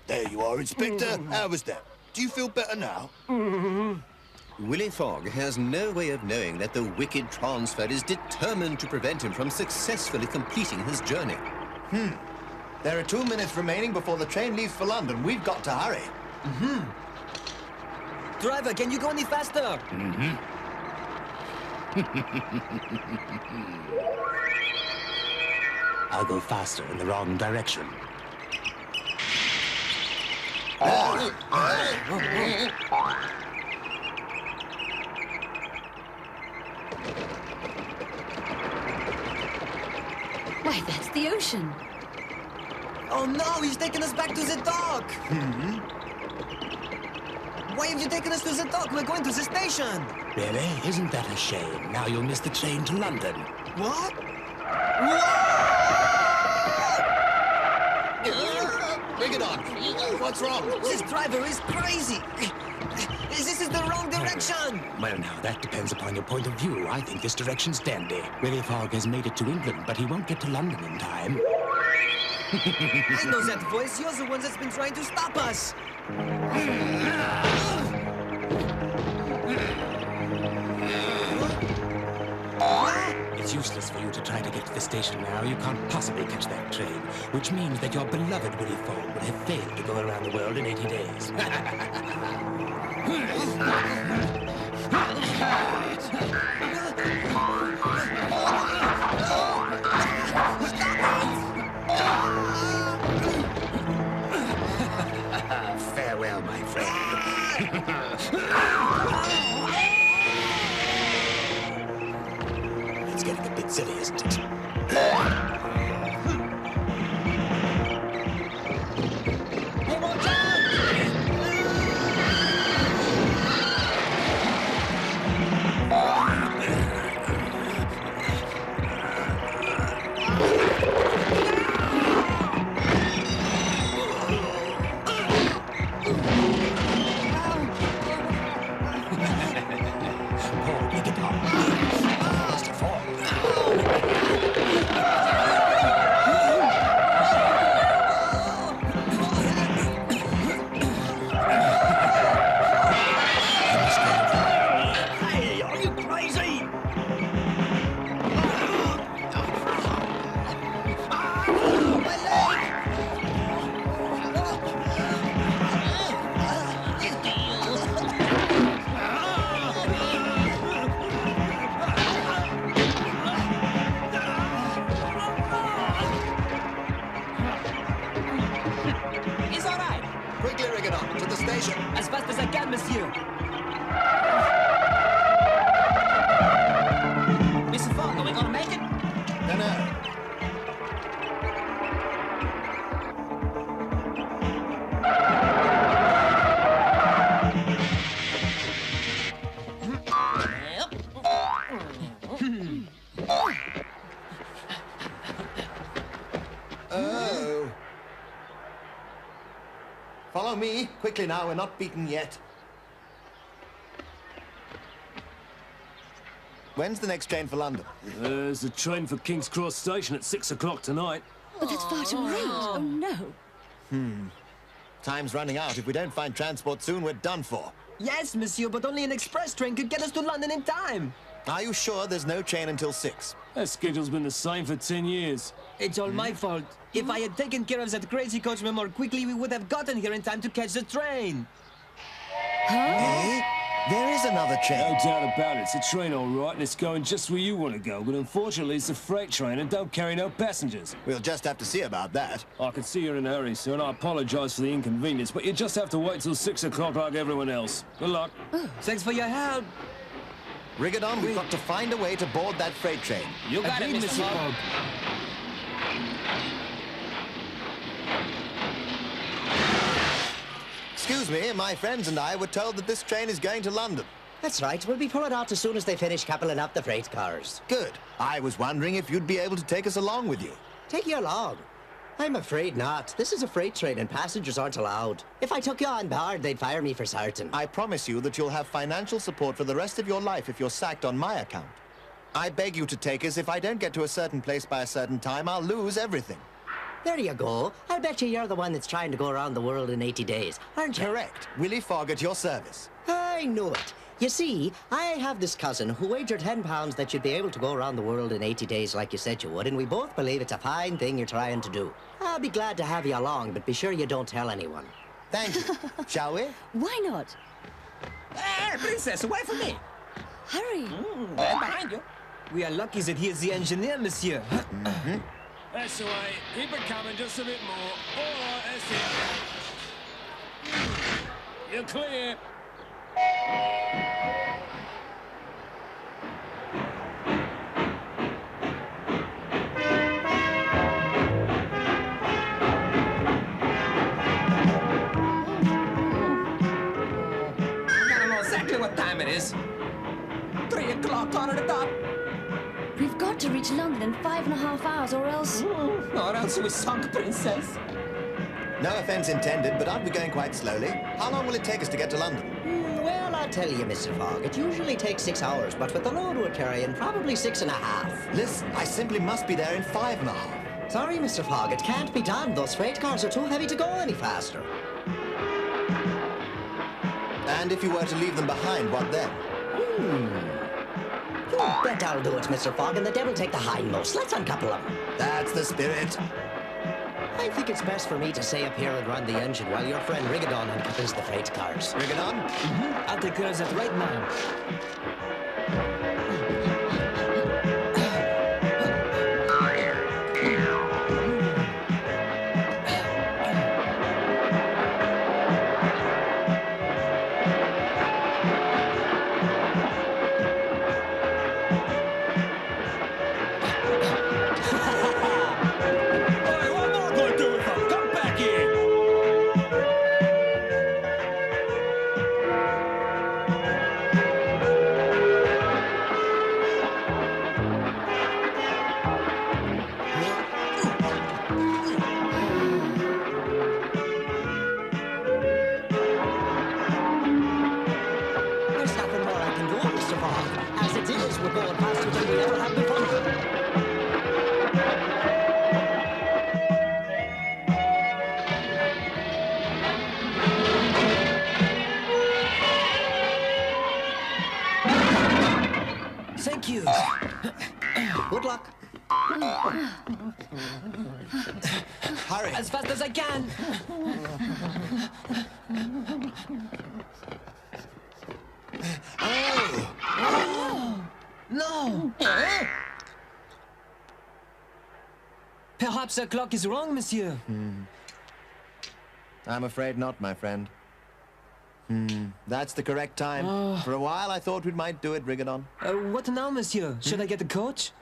There you are, Inspector. How was that? Do you feel better now? Willy Fog has no way of knowing that the wicked transfer is determined to prevent him from successfully completing his journey. There are 2 minutes remaining before the train leaves for London. We've got to hurry. Driver, can you go any faster? I'll go faster in the wrong direction. Why, that's the ocean. Oh no, he's taking us back to the dock. Why have you taken us to the dock? We're going to the station. Really? Isn't that a shame? Now you'll miss the train to London. What? Rigodon, what's wrong? This driver is crazy. This is the wrong direction. Well, now, that depends upon your point of view. I think this direction's dandy. Willy Fog has made it to England, but he won't get to London in time. I know that voice. You're the one that's been trying to stop us. It's useless for you to try to get to the station now. You can't possibly catch that train, which means that your beloved Willy Fog would have failed to go around the world in 80 days. Farewell, my friend. It's getting a bit silly, isn't it? As fast as I can, monsieur. Mr. Fogg, are we gonna make it? No. Oh. Follow me. Quickly now, we're not beaten yet. When's the next train for London? There's a train for King's Cross Station at 6 o'clock tonight. But that's far too late. Oh, no. Time's running out. If we don't find transport soon, we're done for. Yes, monsieur, but only an express train could get us to London in time. Are you sure there's no train until 6? That schedule's been the same for 10 years. It's all my fault. If I had taken care of that crazy coachman more quickly, we would have gotten here in time to catch the train. Eh? There is another train. No doubt about it. It's a train, all right, and it's going just where you want to go. But unfortunately, it's a freight train and don't carry no passengers. We'll just have to see about that. I can see you're in a hurry, sir, and I apologize for the inconvenience, but you just have to wait till 6 o'clock like everyone else. Good luck. Thanks for your help. Rigodon, we've got to find a way to board that freight train. You got it, Mr. Fogg. Excuse me, my friends and I were told that this train is going to London. That's right. We'll be pulling out as soon as they finish coupling up the freight cars. Good. I was wondering if you'd be able to take us along with you. Take you along? I'm afraid not. This is a freight train and passengers aren't allowed. If I took you on board, they'd fire me for certain. I promise you that you'll have financial support for the rest of your life if you're sacked on my account. I beg you to take us. If I don't get to a certain place by a certain time, I'll lose everything. There you go. I'll bet you're the one that's trying to go around the world in 80 days, aren't you? Correct. Willy Fog at your service. I know it. You see, I have this cousin who wagered £10 that you'd be able to go around the world in 80 days like you said you would, and we both believe it's a fine thing you're trying to do. I'll be glad to have you along, but be sure you don't tell anyone. Thank you. Shall we? Why not? Hey, princess, away from me. Hurry. Right behind you. We are lucky that he is the engineer, monsieur. That's the way. Keep it coming just a bit more. All right, that's it. You're clear. what time it is. 3 o'clock on the dot. We've got to reach London in 5.5 hours, or else... Or else we sunk, Princess. No offense intended, but aren't we going quite slowly? How long will it take us to get to London? Well, I'll tell you, Mr. Fogg, it usually takes 6 hours, but with the load we're carrying, probably 6.5. Listen, I simply must be there in 5.5. Sorry, Mr. Fogg, it can't be done. Those freight cars are too heavy to go any faster. And if you were to leave them behind, what then? You bet I'll do it, Mr. Fogg, and the devil take the hindmost. Let's uncouple them. That's the spirit. I think it's best for me to stay up here and run the engine while your friend Rigodon uncouples the freight cars. Rigodon? I'll take care of that right now. Thank you. Good luck. Hurry. As fast as I can. Oh. No. Perhaps the clock is wrong, monsieur. I'm afraid not, my friend. That's the correct time. For a while, I thought we might do it, Rigodon. What now, monsieur? Should I get a coach?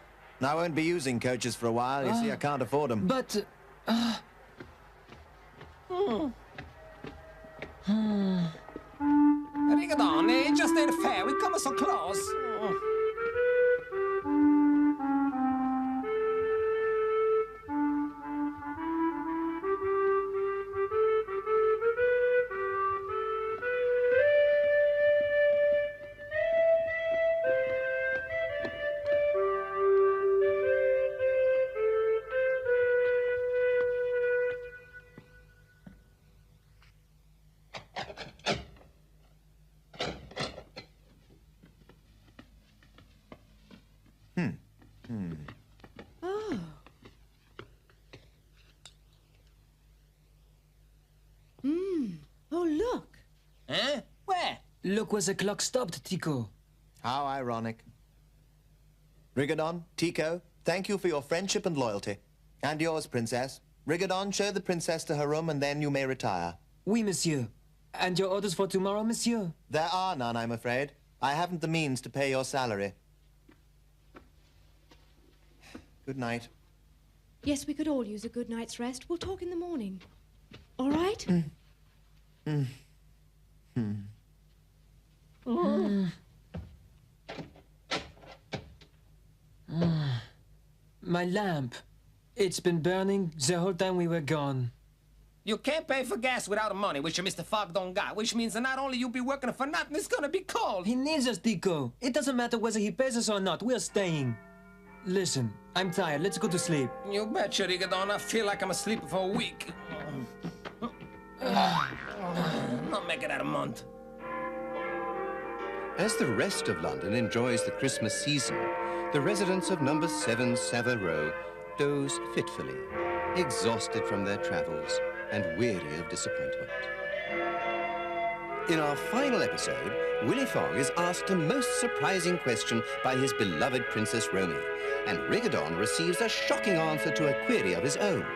I won't be using coaches for a while. You see, I can't afford them. But... Rigodon, it just ain't fair. We come so close. Oh, look. Huh? Where? Look where the clock stopped, Tico. How ironic. Rigodon, Tico, thank you for your friendship and loyalty. And yours, Princess. Rigodon, show the princess to her room and then you may retire. Oui, monsieur. And your orders for tomorrow, monsieur? There are none, I'm afraid. I haven't the means to pay your salary. Good night. Yes, we could all use a good night's rest. We'll talk in the morning. All right? My lamp. It's been burning the whole time we were gone. You can't pay for gas without money, which Mr. Fog don't got, which means that not only you be working for nothing, it's gonna be cold. He needs us, Tico. It doesn't matter whether he pays us or not. We're staying. Listen, I'm tired. Let's go to sleep. You betcha, Rigodon. I feel like I'm asleep for a week. I'll make it out a month. As the rest of London enjoys the Christmas season, the residents of number 7 Savile Row doze fitfully, exhausted from their travels and weary of disappointment. In our final episode, Willy Fog is asked a most surprising question by his beloved Princess Romy, and Rigodon receives a shocking answer to a query of his own.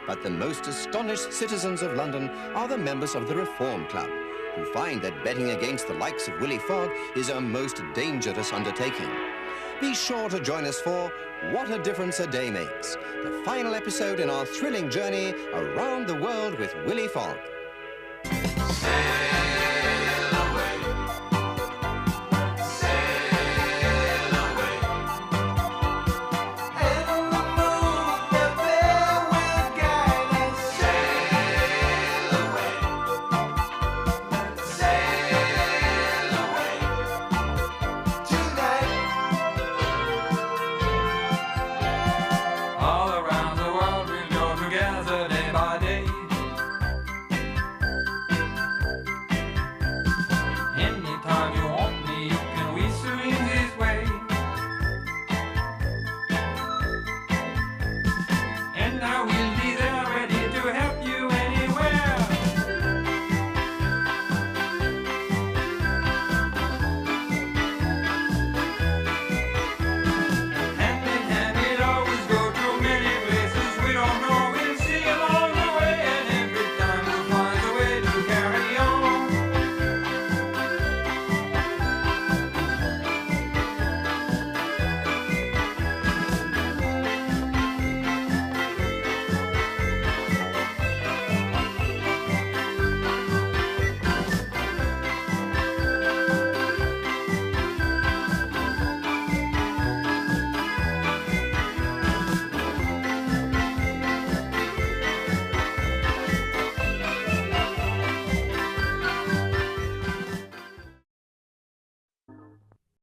But the most astonished citizens of London are the members of the Reform Club, who find that betting against the likes of Willy Fog is a most dangerous undertaking. Be sure to join us for What a Difference a Day Makes, the final episode in our thrilling journey around the world with Willy Fog.